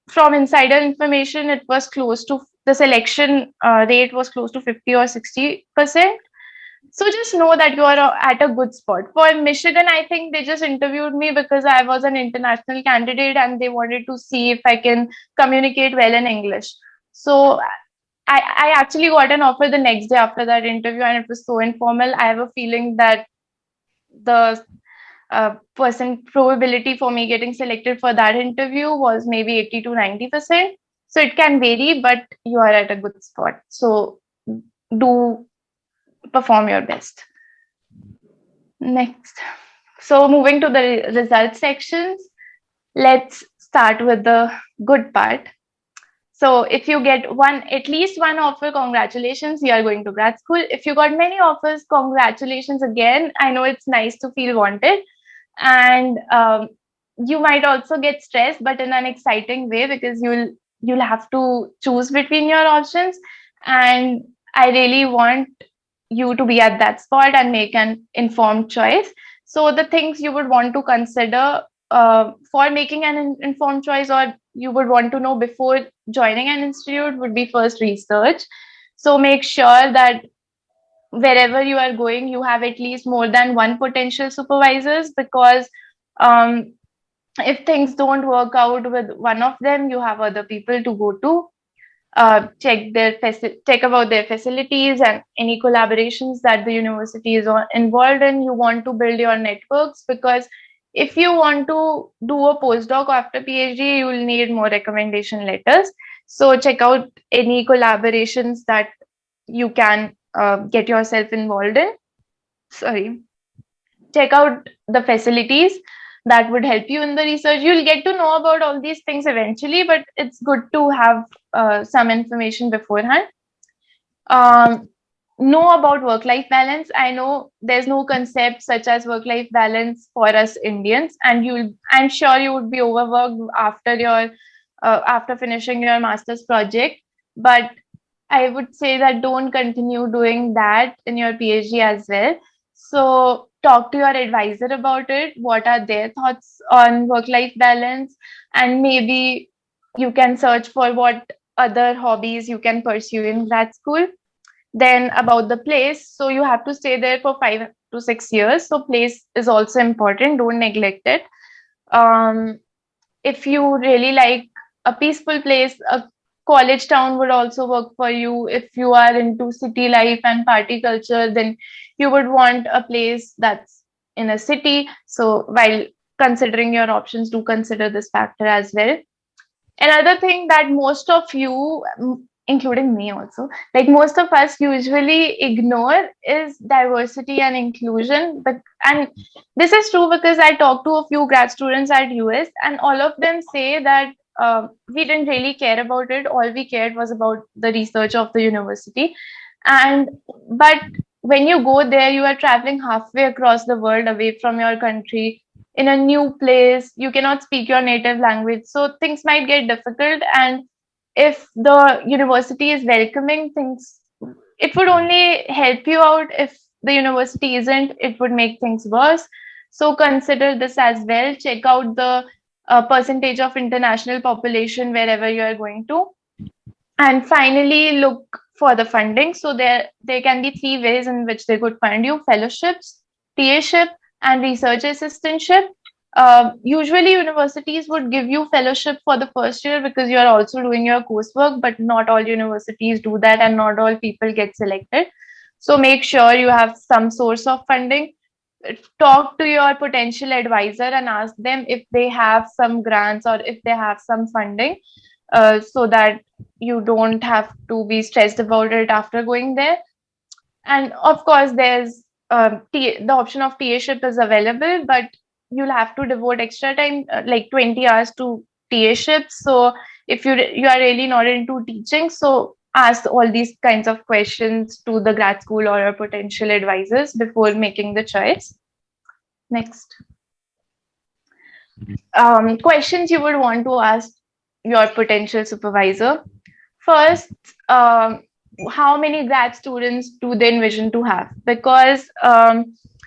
from insider information, it was close to the selection rate was close to 50 or 60%. So just know that you are at a good spot. For Michigan, I think they just interviewed me because I was an international candidate and they wanted to see if I can communicate well in English. So I actually got an offer the next day after that interview, and it was so informal. I have a feeling that the percent probability for me getting selected for that interview was maybe 80 to 90%. So it can vary, but you are at a good spot. So do perform your best. Next. So moving to the results sections, let's start with the good part. So if you get at least one offer, congratulations, you are going to grad school. If you got many offers, congratulations again. I know it's nice to feel wanted. And you might also get stressed, but in an exciting way, because you'll have to choose between your options. And I really want you to be at that spot and make an informed choice. So the things you would want to consider for making an informed choice, or you would want to know before joining an institute, would be first research. So make sure that wherever you are going, you have at least more than one potential supervisors, because um, if things don't work out with one of them, you have other people to go to. Check about their facilities and any collaborations that the university is involved in. You want to build your networks, because if you want to do a postdoc after PhD, you will need more recommendation letters. So check out any collaborations that you can get yourself involved in. Sorry. Check out the facilities that would help you in the research. You'll get to know about all these things eventually, but it's good to have some information beforehand. Know about work-life balance. I know there's no concept such as work-life balance for us Indians, and I'm sure you would be overworked after finishing your master's project. But I would say that don't continue doing that in your PhD as well. So talk to your advisor about it. What are their thoughts on work-life balance? And maybe you can search for what other hobbies you can pursue in grad school. Then about the place. So you have to stay there for 5 to 6 years. So place is also important. Don't neglect it. If you really like a peaceful place, a college town would also work for you. If you are into city life and party culture, then you would want a place that's in a city. So while considering your options, do consider this factor as well. Another thing that most of you, including me also, like most of us usually ignore, is diversity and inclusion. And this is true because I talked to a few grad students at US, and all of them say that we didn't really care about it. All we cared was about the research of the university. But when you go there, you are traveling halfway across the world away from your country, in a new place. You cannot speak your native language, so things might get difficult. And if the university is welcoming, things, it would only help you out. If the university isn't, it would make things worse. So consider this as well. Check out the percentage of international population wherever you are going to. And finally, look for the funding. So there can be three ways in which they could fund you: fellowships, TA-ship, and research assistantship. Usually universities would give you fellowship for the first year because you are also doing your coursework, but not all universities do that, and not all people get selected. So make sure you have some source of funding. talk to your potential advisor and ask them if they have some grants or if they have some funding, so that you don't have to be stressed about it after going there. And of course, there's the option of TA-ship is available, but you'll have to devote extra time, like 20 hours to TA-ship. So if you are really not into teaching, so ask all these kinds of questions to the grad school or your potential advisors before making the choice. Next. Questions you would want to ask your potential supervisor. First, how many grad students do they envision to have? Because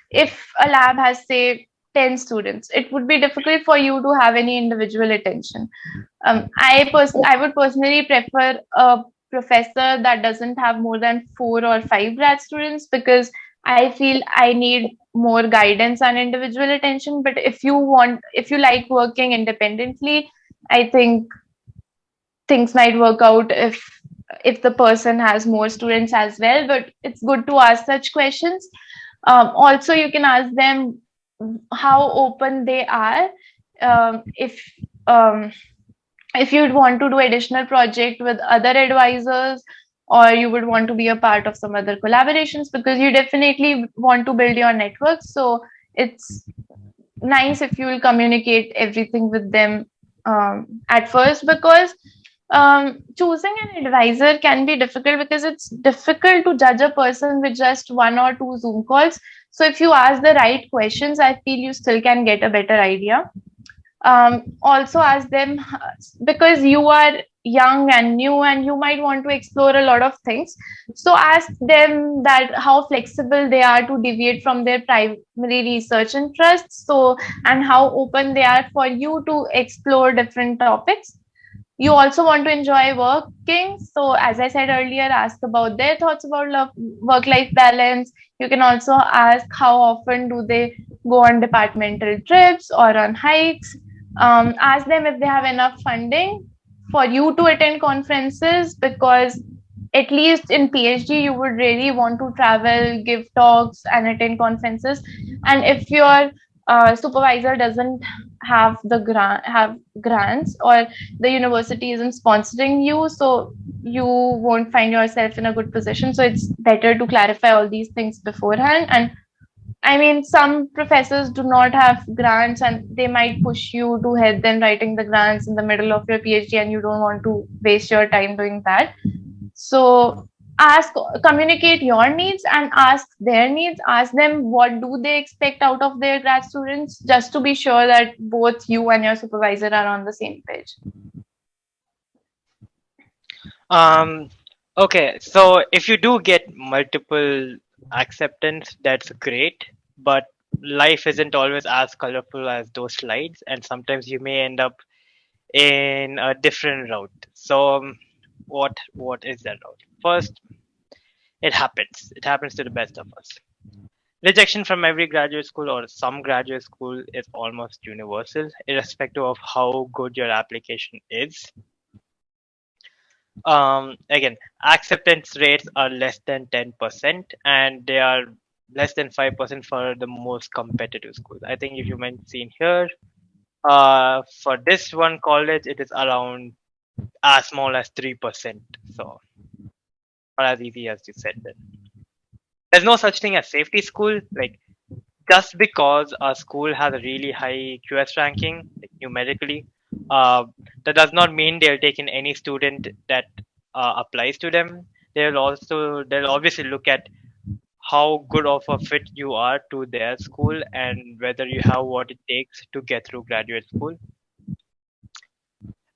if a lab has, say, 10 students, it would be difficult for you to have any individual attention. I would personally prefer a professor that doesn't have more than 4 or 5 grad students, because I feel I need more guidance and individual attention. But if you like working independently, I think things might work out if the person has more students as well. But it's good to ask such questions. Also, you can ask them how open they are. Um, if um, if you'd want to do additional project with other advisors, or you would want to be a part of some other collaborations, because you definitely want to build your network. So it's nice if you will communicate everything with them at first, because choosing an advisor can be difficult, because it's difficult to judge a person with just 1 or 2 Zoom calls. So if you ask the right questions, I feel you still can get a better idea. Also ask them, because you are young and new and you might want to explore a lot of things, so ask them that how flexible they are to deviate from their primary research interests, so and how open they are for you to explore different topics. You also want to enjoy working, so as I said earlier, ask about their thoughts about work life balance. You can also ask how often do they go on departmental trips or on hikes. Ask them if they have enough funding for you to attend conferences, because at least in PhD you would really want to travel, give talks and attend conferences. And if your supervisor doesn't have grants, or the university isn't sponsoring you, so you won't find yourself in a good position. So it's better to clarify all these things beforehand. And I mean, some professors do not have grants and they might push you to help them writing the grants in the middle of your PhD, and you don't want to waste your time doing that. So communicate your needs and ask their needs. Ask them what do they expect out of their grad students, just to be sure that both you and your supervisor are on the same page. Okay, so if you do get multiple acceptance, that's great, but life isn't always as colorful as those slides, and sometimes you may end up in a different route. So, what is that route? First, it happens. It happens to the best of us. Rejection from every graduate school or some graduate school is almost universal, irrespective of how good your application is. Again, acceptance rates are less than 10%, and they are less than 5% for the most competitive schools. I think if you might see here, for this one college, it is around as small as 3%. So, not as easy as you said then. There's no such thing as safety school. Like, just because a school has a really high QS ranking, like numerically, uh, that does not mean they'll take in any student that applies to them. They'll obviously look at how good of a fit you are to their school and whether you have what it takes to get through graduate school.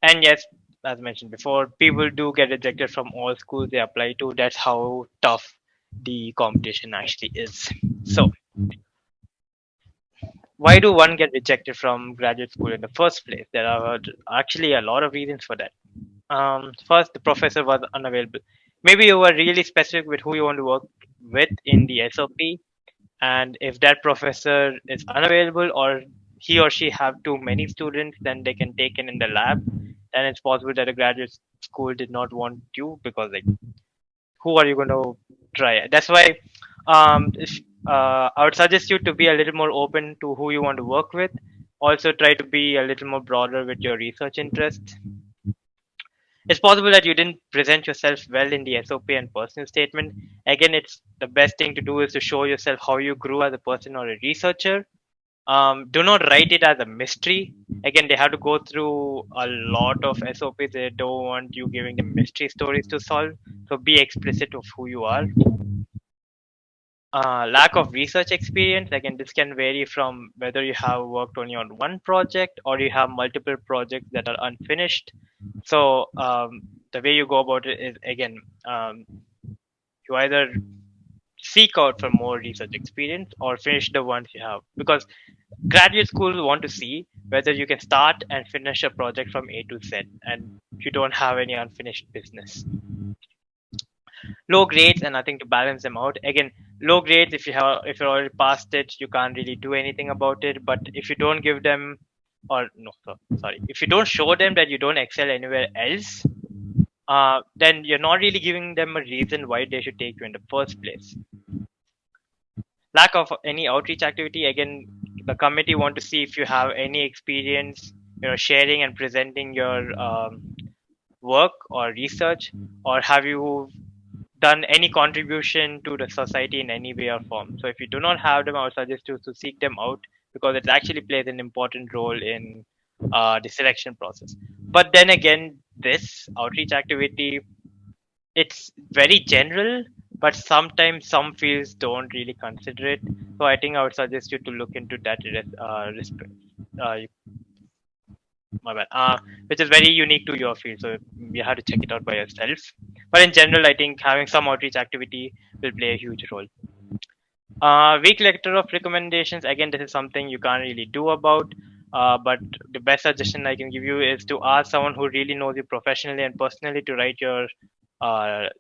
And yes, as mentioned before, people do get rejected from all schools they apply to. That's how tough the competition actually is. So, why do one get rejected from graduate school in the first place? There are actually a lot of reasons for that. First, the professor was unavailable. Maybe you were really specific with who you want to work with in the SOP, and if that professor is unavailable or he or she have too many students then they can take in the lab, then it's possible that a graduate school did not want you, because like who are you going to try? That's why I would suggest you to be a little more open to who you want to work with. Also, try to be a little more broader with your research interests. It's possible that you didn't present yourself well in the SOP and personal statement. Again, it's the best thing to do is to show yourself how you grew as a person or a researcher. Do not write it as a mystery. Again, they have to go through a lot of SOPs. They don't want you giving them mystery stories to solve. So be explicit of who you are. Lack of research experience. Again, this can vary from whether you have worked only on one project or you have multiple projects that are unfinished. So the way you go about it is, again, you either seek out for more research experience or finish the ones you have, because graduate schools want to see whether you can start and finish a project from A to Z and you don't have any unfinished business. Low grades and nothing to balance them out. Again, low grades, if you're already past it, you can't really do anything about it. But if you don't give them, or no, sorry, if you don't show them that you don't excel anywhere else, then you're not really giving them a reason why they should take you in the first place. Lack of any outreach activity. Again, the committee want to see if you have any experience, sharing and presenting your work or research, or have you done any contribution to the society in any way or form. So if you do not have them, I would suggest you to seek them out, because it actually plays an important role in the selection process. But then again, this outreach activity, it's very general, but sometimes some fields don't really consider it. So I think I would suggest you to look into that uh, my bad, which is very unique to your field. So you have to check it out by yourself. But in general, I think having some outreach activity will play a huge role. Weak letter of recommendations. Again, this is something you can't really do about. But the best suggestion I can give you is to ask someone who really knows you professionally and personally to write your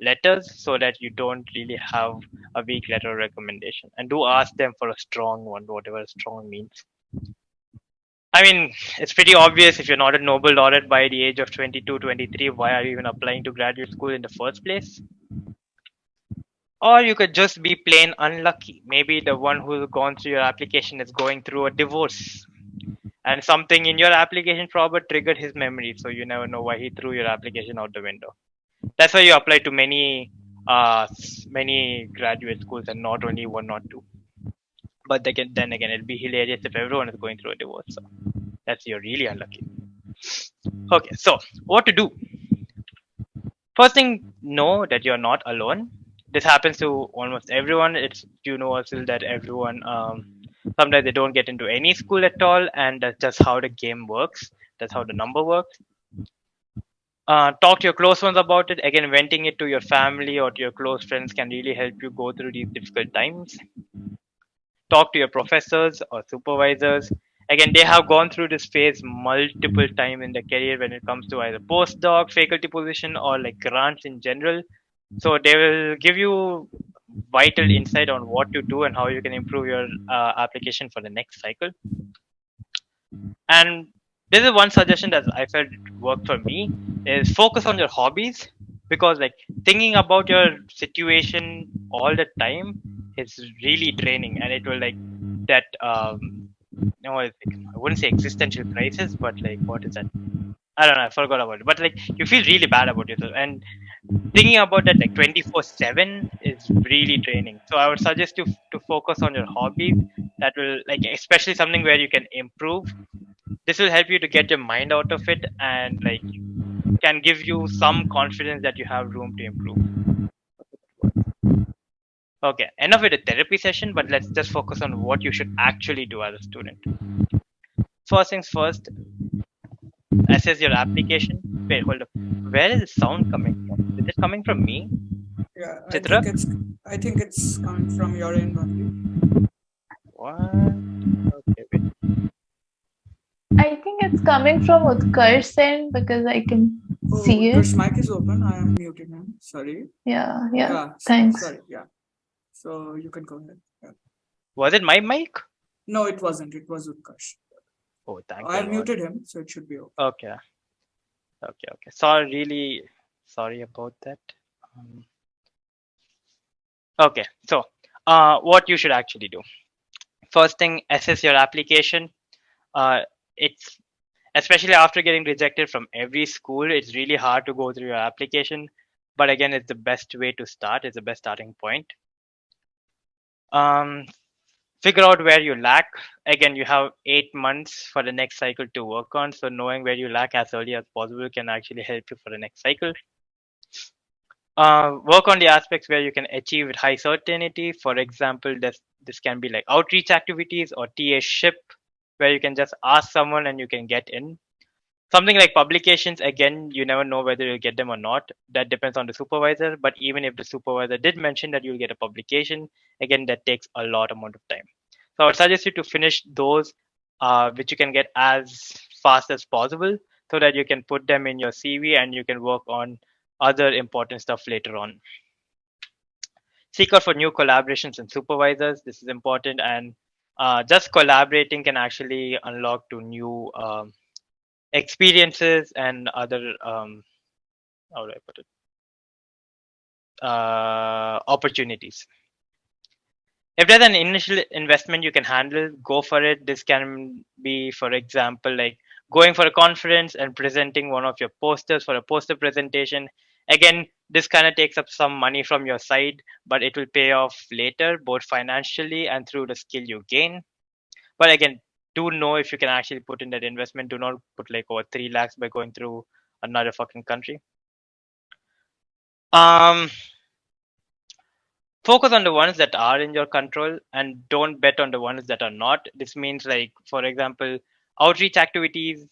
letters, so that you don't really have a weak letter of recommendation. And do ask them for a strong one, whatever strong means. I mean, it's pretty obvious if you're not a Nobel laureate by the age of 22, 23, why are you even applying to graduate school in the first place? Or you could just be plain unlucky. Maybe the one who's gone through your application is going through a divorce. And something in your application probably triggered his memory, so you never know why he threw your application out the window. That's why you apply to many graduate schools and not only one or two. But then again, it'll be hilarious if everyone is going through a divorce. So you're really unlucky. Okay, so what to do? First thing, know that you're not alone. This happens to almost everyone. It's universal that everyone sometimes they don't get into any school at all, and that's just how the game works. That's how the number works. Talk to your close ones about it. Again, venting it to your family or to your close friends can really help you go through these difficult times. Talk to your professors or supervisors. Again, they have gone through this phase multiple times in their career when it comes to either postdoc, faculty position, or like grants in general. So they will give you vital insight on what to do and how you can improve your application for the next cycle. And this is one suggestion that I felt worked for me is focus on your hobbies, because like thinking about your situation all the time is really draining, and it will like that no, I wouldn't say existential crisis, but like what is that? I don't know, I forgot about it. But like you feel really bad about yourself, and thinking about that like 24/7 is really draining. So I would suggest you to focus on your hobbies. That will like especially something where you can improve. This will help you to get your mind out of it and like can give you some confidence that you have room to improve. Okay, enough with the therapy session, but let's just focus on what you should actually do as a student. First things first, assess your application. Wait, hold up. Where is the sound coming from? Is it coming from me? Yeah, Chitra? I think it's coming from your end only. What? Okay, wait. I think it's coming from Utkarsh's end because I can see it. Utkarsh's mic is open. I am muting him. Sorry. Yeah. Thanks. Sorry. Yeah. So you can go ahead. Yeah. Was it my mic? No, it wasn't. It was Utkarsh. Oh, thank I you. muted him, so it should be okay. Okay. Sorry, really sorry about that. Okay, so What you should actually do. First thing, assess your application. It's especially after getting rejected from every school, it's really hard to go through your application. But again, it's the best way to start. It's the best starting point. Um, Figure out where you lack. Again, you have 8 months for the next cycle to work on. So knowing where you lack as early as possible can actually help you for the next cycle. Work on the aspects where you can achieve with high certainty. For example, this can be like outreach activities or TA ship, where you can just ask someone and you can get in. Something like publications, again, you never know whether you'll get them or not. That depends on the supervisor. But even if the supervisor did mention that you'll get a publication, again, that takes a lot amount of time. So I would suggest you to finish those, which you can get as fast as possible, so that you can put them in your CV and you can work on other important stuff later on. Seek out for new collaborations and supervisors. This is important, and just collaborating can actually unlock to new experiences and other how do I put it, opportunities. If there's an initial investment you can handle, go for it. This can be, for example, like going for a conference and presenting one of your posters for a poster presentation. Again, this kind of takes up some money from your side, but it will pay off later, both financially and through the skill you gain. But again, do know if you can actually put in that investment. Do not put like over 3 lakhs by going through another fucking country. Um, Focus on the ones that are in your control and don't bet on the ones that are not. This means, like, for example, outreach activities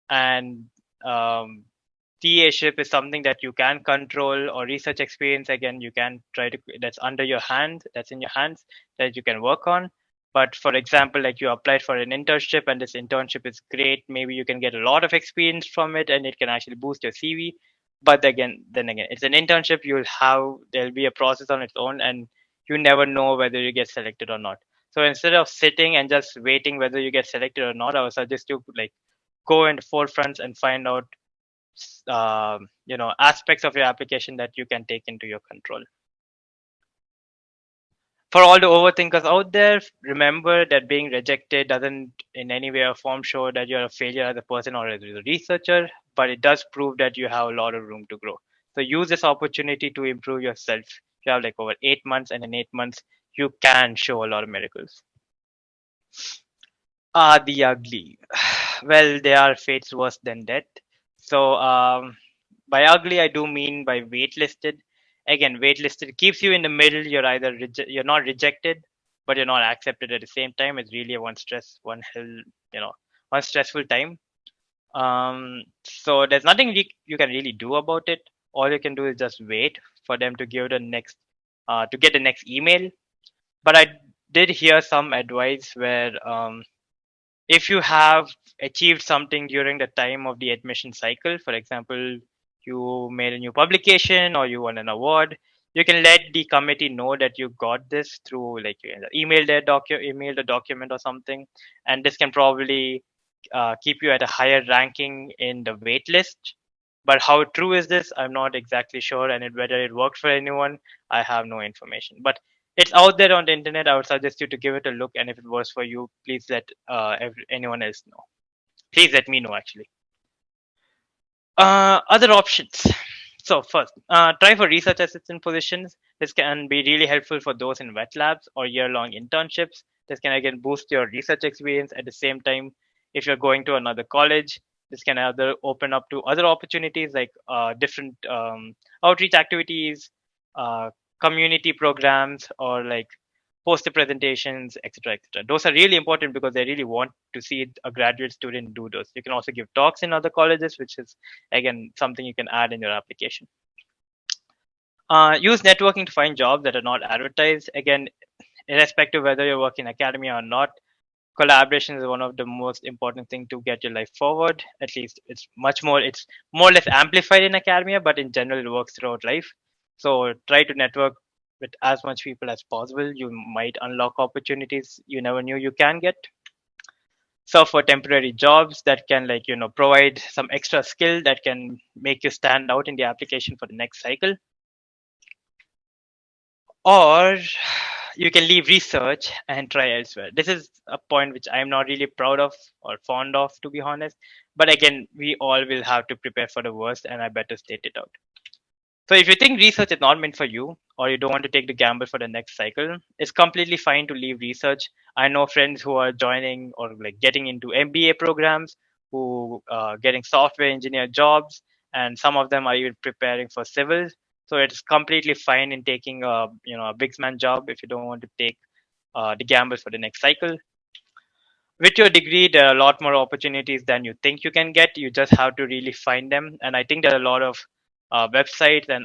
and TA ship is something that you can control, or research experience, again, you can try to, that's under your hand, that's in your hands, that you can work on. But for example, like you applied for an internship and this internship is great, maybe you can get a lot of experience from it and it can actually boost your CV. But then again, it's an internship. There'll be a process on its own, and you never know whether you get selected or not. So instead of sitting and just waiting whether you get selected or not, I would suggest you like go in the forefront and find out aspects of your application that you can take into your control. For all the overthinkers out there, remember that being rejected doesn't in any way or form show that you're a failure as a person or as a researcher, but it does prove that you have a lot of room to grow. So use this opportunity to improve yourself. You have like over 8 months, and in 8 months, you can show a lot of miracles. The ugly. Well, they are fates worse than death. So, by ugly, I do mean by waitlisted. Again, waitlisted keeps you in the middle. You're either you're not rejected, but you're not accepted at the same time. It's really one stressful time. So there's nothing you can really do about it. All you can do is just wait for them to give to get the next email. But I did hear some advice where if you have achieved something during the time of the admission cycle, for example, you made a new publication or you won an award, you can let the committee know that you got this through, like, you email the document or something, and this can probably keep you at a higher ranking in the wait list. But how true is this? I'm not exactly sure, and whether it worked for anyone, I have no information. But it's out there on the internet. I would suggest you to give it a look, and if it works for you, please let anyone else know. Please let me know, actually. Other options. So first, try for research assistant positions. This can be really helpful for those in wet labs or year-long internships. This can again boost your research experience. At the same time, if you're going to another college, this can either open up to other opportunities like different outreach activities, community programs, or like poster presentations, etc., etc. Those are really important because they really want to see a graduate student do those. You can also give talks in other colleges, which is again something you can add in your application. Use networking to find jobs that are not advertised. Again, irrespective of whether you're working in academia or not, collaboration is one of the most important things to get your life forward. At least it's more or less amplified in academia, but in general it works throughout life. So try to network with as much people as possible. You might unlock opportunities you never knew you can get. So for temporary jobs that can, like, provide some extra skill that can make you stand out in the application for the next cycle. Or you can leave research and try elsewhere. This is a point which I'm not really proud of or fond of, to be honest. But again, we all will have to prepare for the worst, and I better state it out. So if you think research is not meant for you, or you don't want to take the gamble for the next cycle, it's completely fine to leave research. I know friends who are joining or like getting into MBA programs, who getting software engineer jobs, and some of them are even preparing for civil. So it's completely fine in taking a big man job if you don't want to take the gamble for the next cycle. With your degree, there are a lot more opportunities than you think you can get. You just have to really find them. And I think there are a lot of websites and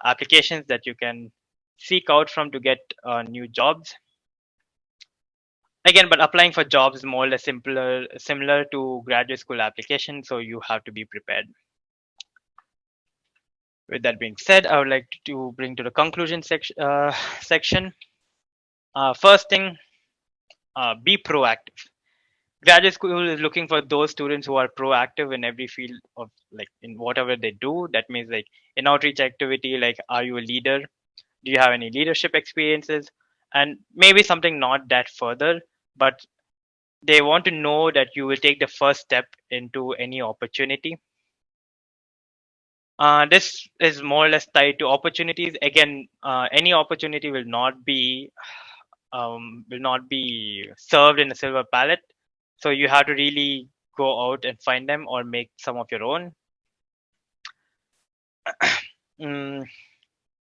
applications that you can seek out from to get new jobs. Again, but applying for jobs is more or less similar to graduate school application. So you have to be prepared. With that being said, I would like to bring to the conclusion section. First thing, be proactive. Graduate school is looking for those students who are proactive in every field of like in whatever they do. That means like in outreach activity, like are you a leader? Do you have any leadership experiences? And maybe something not that further, but they want to know that you will take the first step into any opportunity. This is more or less tied to opportunities. Again, any opportunity will not be served in a silver palette. So you have to really go out and find them or make some of your own. Mm,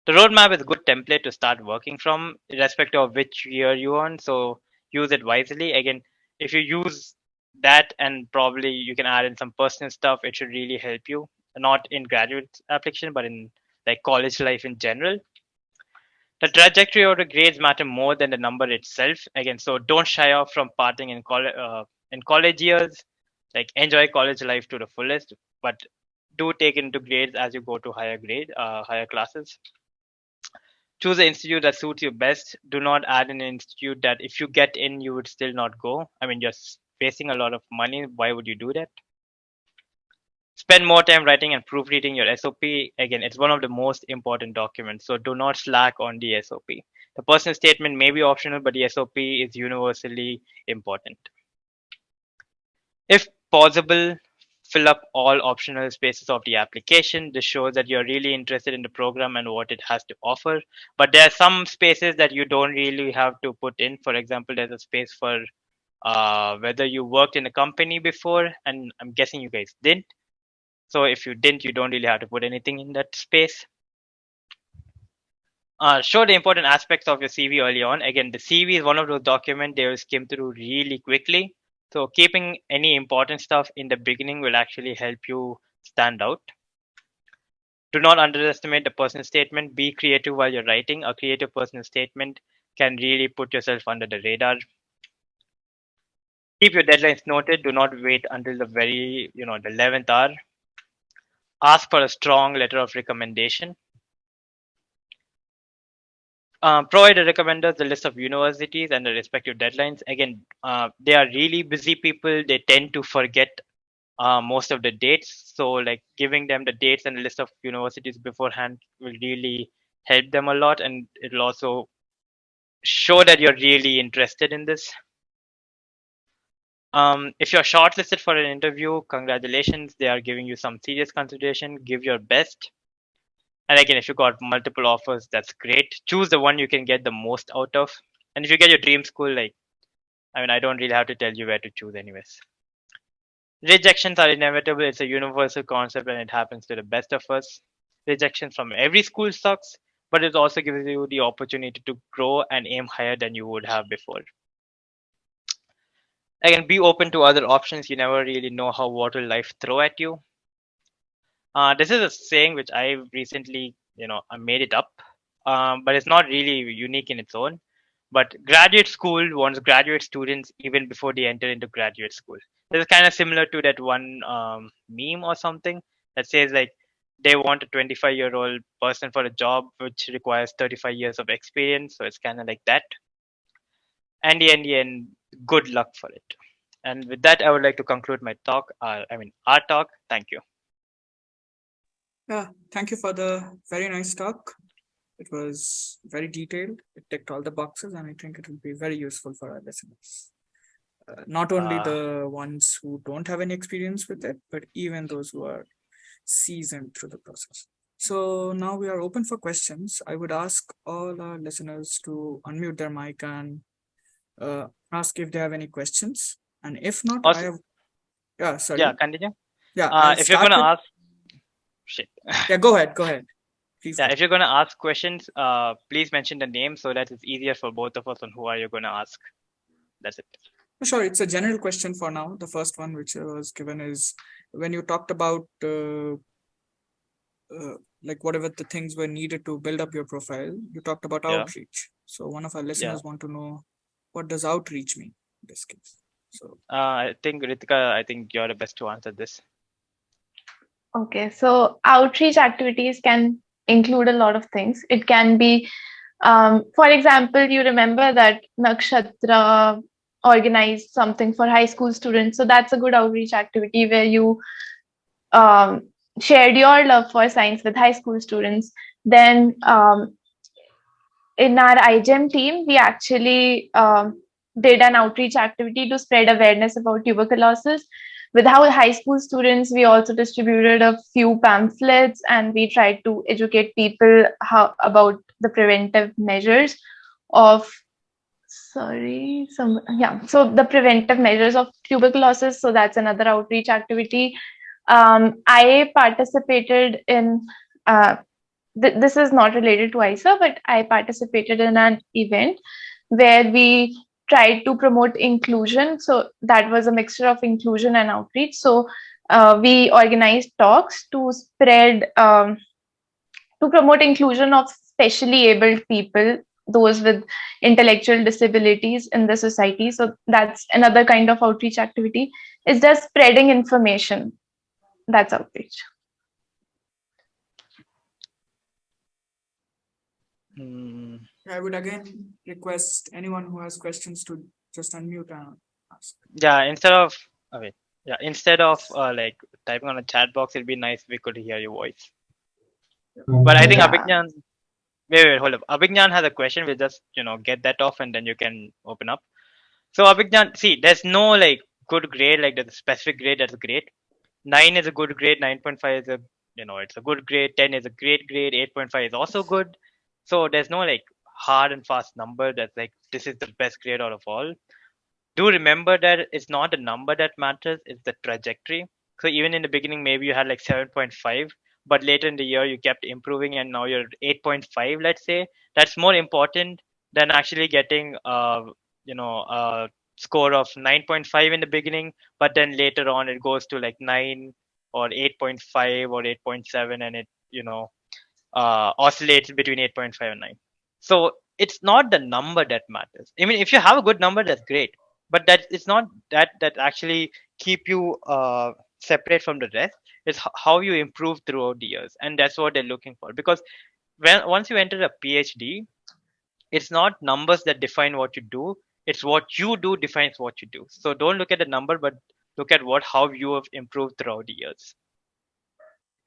the roadmap is a good template to start working from, irrespective of which year you're on. So use it wisely. Again, if you use that and probably you can add in some personal stuff, it should really help you. Not in graduate application, but in like college life in general. The trajectory of the grades matter more than the number itself. Again, so don't shy off from partying in college years. Like enjoy college life to the fullest, but do take into grades as you go to higher classes. Choose an institute that suits you best. Do not add an institute that if you get in, you would still not go. I mean, you're facing a lot of money. Why would you do that? Spend more time writing and proofreading your SOP. Again, it's one of the most important documents, so do not slack on the SOP. The personal statement may be optional, but the SOP is universally important. If possible, fill up all optional spaces of the application. This shows that you're really interested in the program and what it has to offer. But there are some spaces that you don't really have to put in. For example, there's a space for whether you worked in a company before, and I'm guessing you guys didn't. So if you didn't, you don't really have to put anything in that space. Show the important aspects of your CV early on. Again, the CV is one of those documents they will skim through really quickly. So keeping any important stuff in the beginning will actually help you stand out. Do not underestimate the personal statement. Be creative while you're writing. A creative personal statement can really put yourself under the radar. Keep your deadlines noted. Do not wait until the the 11th hour. Ask for a strong letter of recommendation. Provide the recommenders the list of universities and the respective deadlines. Again, they are really busy people. They tend to forget most of the dates. So like giving them the dates and the list of universities beforehand will really help them a lot. And it'll also show that you're really interested in this. If you're shortlisted for an interview, congratulations. They are giving you some serious consideration. Give your best. And again, if you got multiple offers, that's great. Choose the one you can get the most out of. And if you get your dream school, I don't really have to tell you where to choose anyways. Rejections are inevitable. It's a universal concept and it happens to the best of us. Rejections from every school sucks, but it also gives you the opportunity to grow and aim higher than you would have before. Again, be open to other options. You never really know what will life throw at you. This is a saying which I recently, I made it up, but it's not really unique in its own. But graduate school wants graduate students even before they enter into graduate school. This is kind of similar to that one meme or something that says like they want a 25-year-old person for a job which requires 35 years of experience. So it's kind of like that. And in the end, good luck for it. And with that, I would like to conclude my talk. Our talk. Thank you. Yeah, thank you for the very nice talk. It was very detailed. It ticked all the boxes, and I think it will be very useful for our listeners. Not only Uh, the ones who don't have any experience with it, but even those who are seasoned through the process. So now we are open for questions. I would ask all our listeners to unmute their mic and ask if they have any questions. And if not, I also, have, yeah, yeah, sorry. continue. Yeah, I'll If you're start gonna with, ask, shit. yeah, go ahead, go ahead. Please Yeah, go. if you're gonna ask questions, please mention the name so that it's easier for both of us on who are you gonna ask. That's it. Sure, it's a general question for now. The first one which was given is when you talked about like whatever the things were needed to build up your profile, you talked about Yeah, outreach. So one of our yeah. listeners want to know what does outreach mean in this case. So I think Ritika, I think you're the best to answer this. Okay, so outreach activities can include a lot of things. It can be, for example, you remember that Nakshatra organized something for high school students. So that's a good outreach activity where you um, shared your love for science with high school students. Then in our iGEM team, we actually did an outreach activity to spread awareness about tuberculosis. With our high school students, we also distributed a few pamphlets and we tried to educate people about the preventive measures of so the preventive measures of tuberculosis. So that's another outreach activity. I participated in uh, this is not related to IISER, but I participated in an event where we tried to promote inclusion. So that was a mixture of inclusion and outreach. So we organized talks to spread to promote inclusion of specially abled people, those with intellectual disabilities in the society. So that's another kind of outreach activity. It's just spreading information. That's outreach. Hmm. I would again request anyone who has questions to just unmute and ask. Yeah, instead of okay, yeah, instead of like typing on a chat box, it'd be nice if we could hear your voice. But I think Yeah. Abhignan, wait, hold up. Abhignan has a question. We'll just get that off and then you can open up. So Abhignan, see, there's no like good grade, like there's a specific grade that's great. 9 is a good grade. 9.5 is a it's a good grade. 10 is a great grade. 8.5 is also good. So there's no like hard and fast number that's like this is the best grade out of all. Do remember that it's not the number that matters, it's the trajectory. So even in the beginning, maybe you had like 7.5, but later in the year you kept improving and now you're 8.5, let's say. That's more important than actually getting a score of 9.5 in the beginning, but then later on it goes to like 9 or 8.5 or 8.7 and it oscillates between 8.5 and 9. So it's not the number that matters. I mean, if you have a good number, that's great. But that it's not that actually keep you separate from the rest. It's how you improve throughout the years, and that's what they're looking for. Because when once you enter a PhD, it's not numbers that define what you do. It's what you do defines what you do. So don't look at the number, but look at how you have improved throughout the years.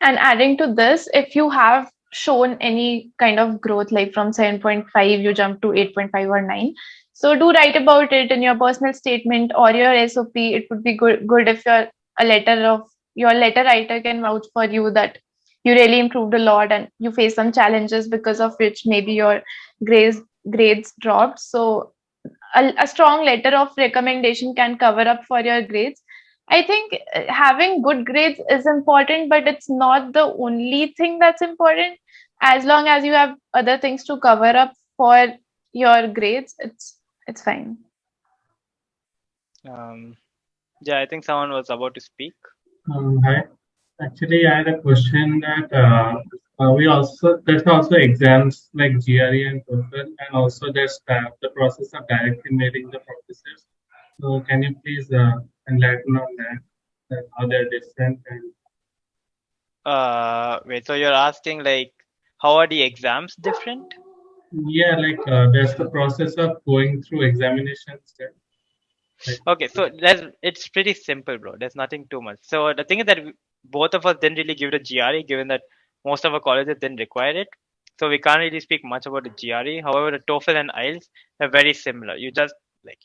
And adding to this, if you have shown any kind of growth, like from 7.5, you jump to 8.5 or 9. So do write about it in your personal statement or your SOP. It would be good if your letter writer can vouch for you that you really improved a lot and you face some challenges because of which maybe your grades grades dropped. So a strong letter of recommendation can cover up for your grades. I think having good grades is important, but it's not the only thing that's important. As long as you have other things to cover up for your grades, it's fine. Um, yeah, I think someone was about to speak. Hi. Actually, I had a question that there's also exams like GRE and TOEFL, and also there's the process of directly mailing the professors. So can you please enlighten on that how they're different and Wait, so you're asking like how are the exams different? yeah, like there's the process of going through examinations. Like, Okay, so it's pretty simple, bro. There's nothing too much. So the thing is that both of us didn't really give it a GRE, given that most of our colleges didn't require it. So we can't really speak much about the GRE. However, the TOEFL and IELTS are very similar. You just like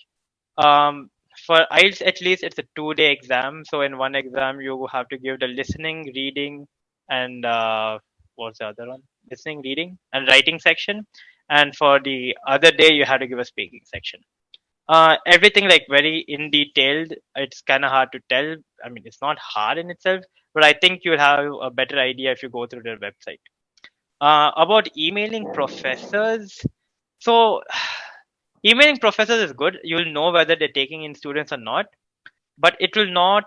for IELTS at least it's a 2-day exam. So in one exam you have to give the listening, reading, and what's the other one? Listening, reading, and writing section. And for the other day you have to give a speaking section. Everything like very in detailed. It's kind of hard to tell. I mean, it's not hard in itself, but I think you'll have a better idea if you go through their website. About emailing professors. So emailing professors is good. You'll know whether they're taking in students or not, but it will not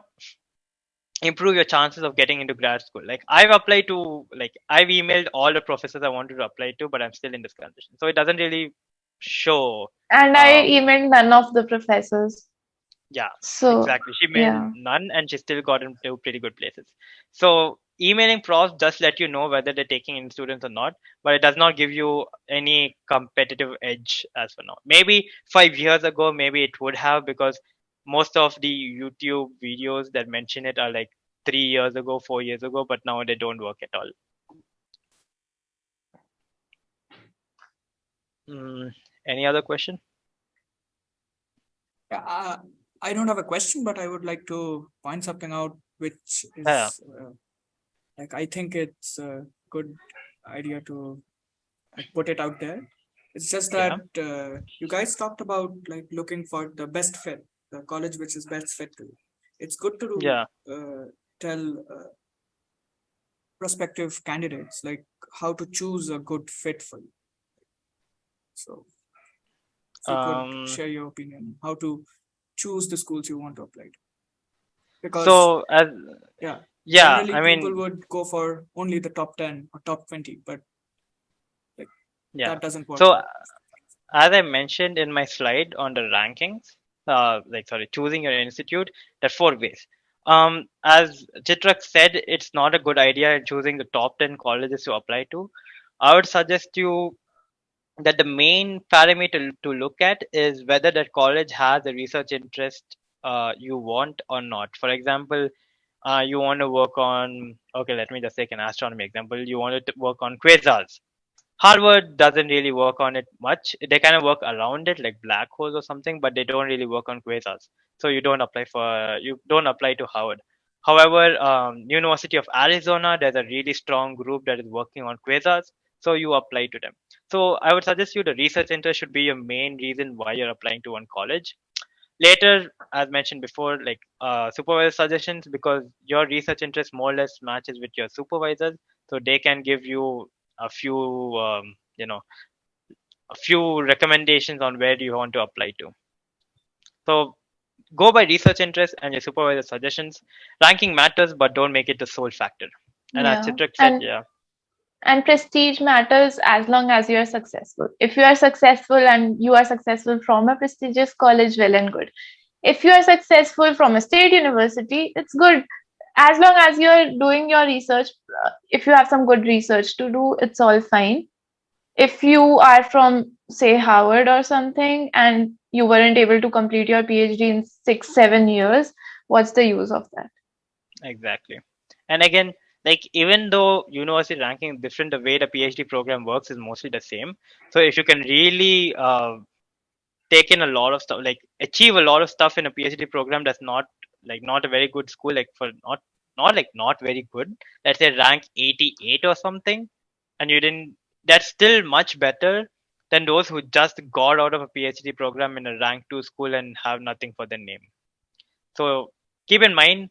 improve your chances of getting into grad school. Like I've emailed all the professors I wanted to apply to, but I'm still in this condition. So it doesn't really show. And I emailed none of the professors. Yeah, So exactly. She mailed yeah. none and she still got into pretty good places. So emailing profs just let you know whether they're taking in students or not, but it does not give you any competitive edge as for now. Maybe 5 years ago, maybe it would have, because most of the YouTube videos that mention it are like 3 years ago, 4 years ago, but now they don't work at all. Any other question? Yeah, I don't have a question, but I would like to point something out, which is Yeah. like I think it's a good idea to like put it out there. It's just Yeah. that you guys talked about like looking for the best fit, the college which is best fit to you. It's good to Yeah. tell prospective candidates like how to choose a good fit for you. So if you could share your opinion, how to choose the schools you want to apply to. Because So as yeah, yeah, generally I people mean, would go for only the top 10 or top 20, but like yeah. that doesn't work So out. as I mentioned in my slide on the rankings, choosing your institute, there are 4 ways. As Chitrak said, it's not a good idea in choosing the top 10 colleges to apply to. I would suggest you that the main parameter to look at is whether that college has a research interest you want or not. For example, you want to work on, okay, let me just take an astronomy example. You wanted to work on quasars. Harvard doesn't really work on it much. They kind of work around it, like black holes or something, but they don't really work on quasars. So you don't apply to Harvard. However, University of Arizona, there's a really strong group that is working on quasars, so you apply to them. So I would suggest you the research interest should be your main reason why you're applying to one college. Later, as mentioned before, like supervisor suggestions, because your research interest more or less matches with your supervisors, so they can give you a few a few recommendations on where you want to apply to. So go by research interest and your supervisor suggestions. Ranking matters, but don't make it the sole factor. And as Yeah. Chitrak said, yeah, And prestige matters as long as you are successful. If you are successful and you are successful from a prestigious college, well and good. If you are successful from a state university, it's good. As long as you're doing your research, if you have some good research to do, it's all fine. If you are from, say, Harvard or something, and you weren't able to complete your PhD in 6-7 years, what's the use of that? exactly. And again, like even though university ranking is different, the way the PhD program works is mostly the same. So if you can really take in a lot of stuff, like achieve a lot of stuff in a PhD program that's not a very good school, like for not very good. Let's say rank 88 or something, and you didn't. That's still much better than those who just got out of a PhD program in a rank 2 school and have nothing for their name. So keep in mind,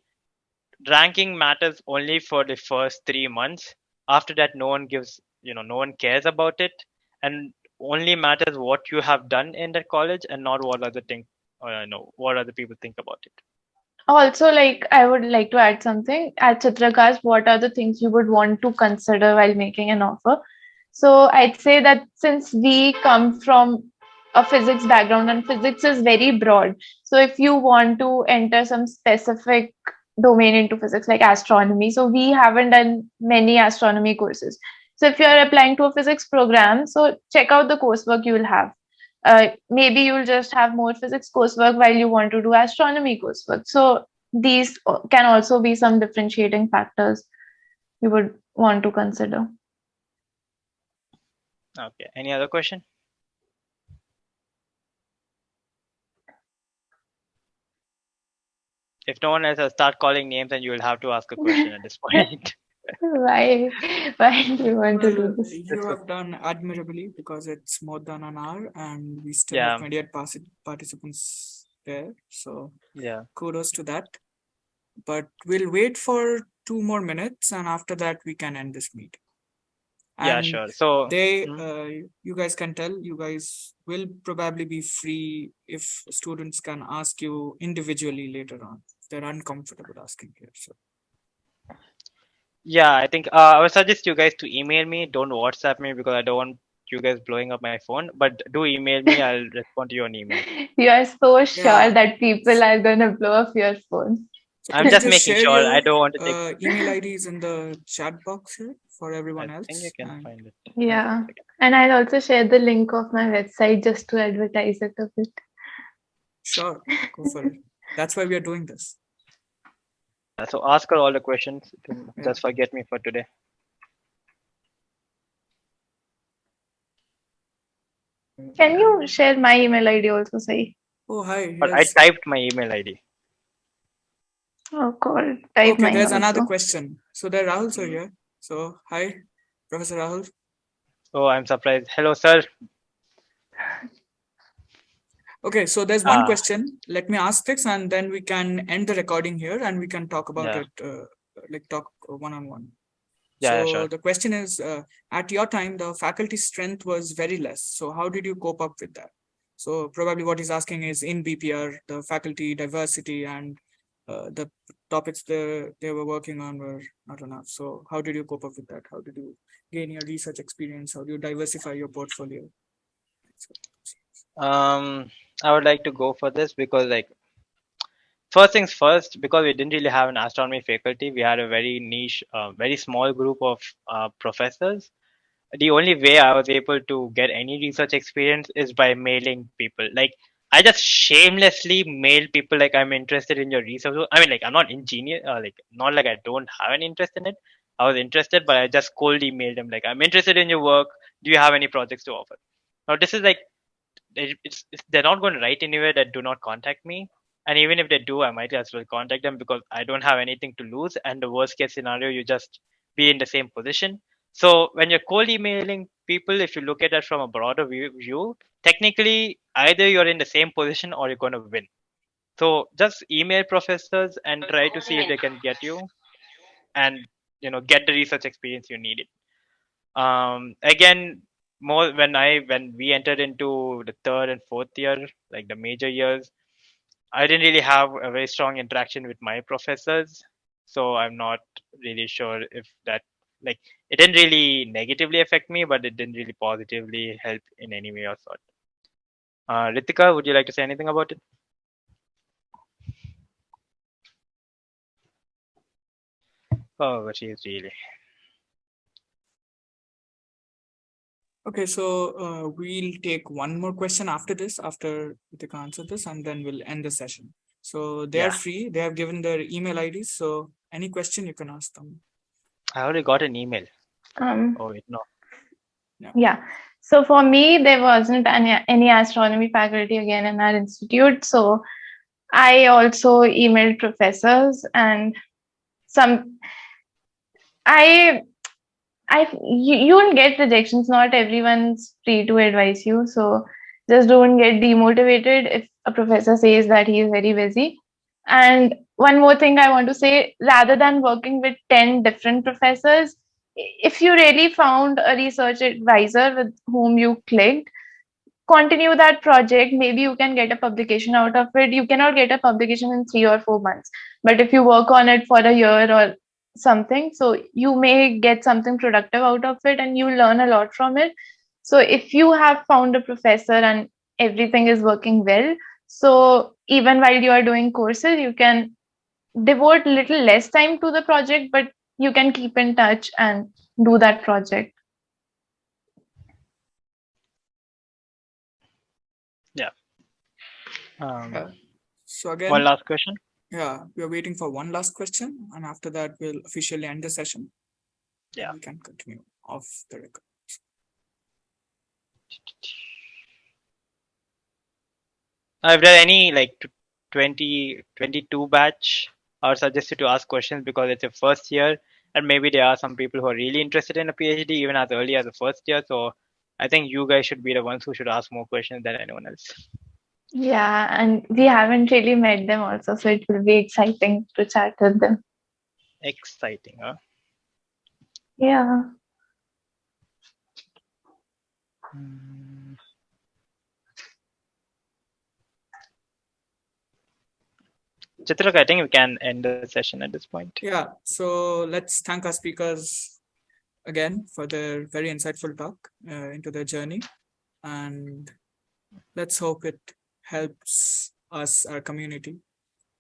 ranking matters only for the first 3 months. After that, no one cares about it, and only matters what you have done in that college and not what other think or what other people think about it. Also, like, I would like to add something. At Chitrakas, what are the things you would want to consider while making an offer? So I'd say that since we come from a physics background and physics is very broad, so if you want to enter some specific domain into physics like astronomy, so we haven't done many astronomy courses. So if you are applying to a physics program, so check out the coursework you will have. Maybe you'll just have more physics coursework while you want to do astronomy coursework. So these can also be some differentiating factors you would want to consider. Okay. Any other question? If no one else, I'll start calling names and you will have to ask a question at this point. Why? Why do you want to do Well, this? you have done admirably because it's more than an hour and we still Yeah. have 28 participants there. So Yeah. kudos to that. But we'll wait for 2 more minutes and after that we can end this meeting. Yeah, And sure. So, they, hmm, you guys can tell, you guys will probably be free if students can ask you individually later on. If they're uncomfortable asking here. So yeah, I think I would suggest you guys to email me. Don't WhatsApp me because I don't want you guys blowing up my phone. But do email me. I'll respond to you on email. You are so sure yeah. that people are gonna blow up your phone. So I'm could you just just making share sure. I your don't want to take. email IDs in the chat box here for I everyone think you else? can And find it. Yeah. And I'll also share the link of my website just to advertise it a bit. sure, go for it. That's why we are doing this. So ask her all the questions. Yeah. Just forget me for today. Can you share my email ID also, Sai? Oh, hi. But I Yes. typed my email ID. Oh, God. Type Okay, mine there's another also. question. So there Rahul's are Mhm. here. So hi, Professor Rahul. Oh, I'm surprised. Hello, sir. Okay, so there's one Ah, question. Let me ask this and then we can end the recording here and we can talk about yeah, it, like talk one-on-one. yeah, So sure. the question is, at your time, the faculty strength was very less. So how did you cope up with that? So probably what he's asking is in BPR, the faculty diversity and the topics they were working on were not enough. So how did you cope up with that? How did you gain your research experience? How do you diversify your portfolio? I would like to go for this because, like, first things first, because we didn't really have an astronomy faculty, we had a very niche, very small group of professors. The only way I was able to get any research experience is by mailing people. Like, I just shamelessly mail people like I'm interested in your research. I mean, like, I'm not ingenious, like not like I don't have an interest in it. I was interested, but I just cold emailed them like I'm interested in your work. Do you have any projects to offer? Now this is like they're not going to write anywhere that do not contact me. And even if they do, I might as well contact them because I don't have anything to lose. And the worst case scenario, you just be in the same position. So when you're cold emailing people, if you look at it from a broader view, technically either you're in the same position or you're going to win. So just email professors and try to see if they can get you and get the research experience you needed. Again, more when we entered into the third and fourth year, like the major years, I didn't really have a very strong interaction with my professors, so I'm not really sure if that, like, it didn't really negatively affect me, but it didn't really positively help in any way or sort. Ritika, would you like to say anything about it? Oh, but she is really. Okay, so we'll take one more question after this, after they can answer this, and then we'll end the session. So they are Yeah, free. They have given their email IDs. So any question you can ask them. I already got an email. Um, Oh wait, no. yeah. So for me, there wasn't any astronomy faculty again in our institute. So I also emailed professors and some I you will get rejections. Not everyone's free to advise you. So just don't get demotivated if a professor says that he is very busy. And one more thing I want to say, rather than working with 10 different professors, if you really found a research advisor with whom you clicked, continue that project. Maybe you can get a publication out of it. You cannot get a publication in 3 or 4 months, but if you work on it for a year or something, so you may get something productive out of it and you learn a lot from it. So if you have found a professor and everything is working well, so even while you are doing courses, you can devote little less time to the project, but you can keep in touch and do that project. Yeah. Yeah. So One again, last question. yeah, we are waiting for one last question, and after that, we'll officially end the session. Yeah. And we can continue off the record. If there are any like 2022 batch, I would suggest you to ask questions because it's your first year, and maybe there are some people who are really interested in a PhD even as early as the first year. So I think you guys should be the ones who should ask more questions than anyone else. Yeah, and we haven't really met them also, so it will be exciting to chat with them. Exciting, huh? Yeah. Hmm. Chitraka, I think we can end the session at this point. Yeah, so let's thank our speakers again for their very insightful talk into their journey, and let's hope it helps us, our community,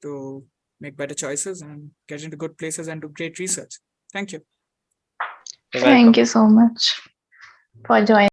to make better choices and get into good places and do great research. Thank you. You're Thank welcome. you so much for joining.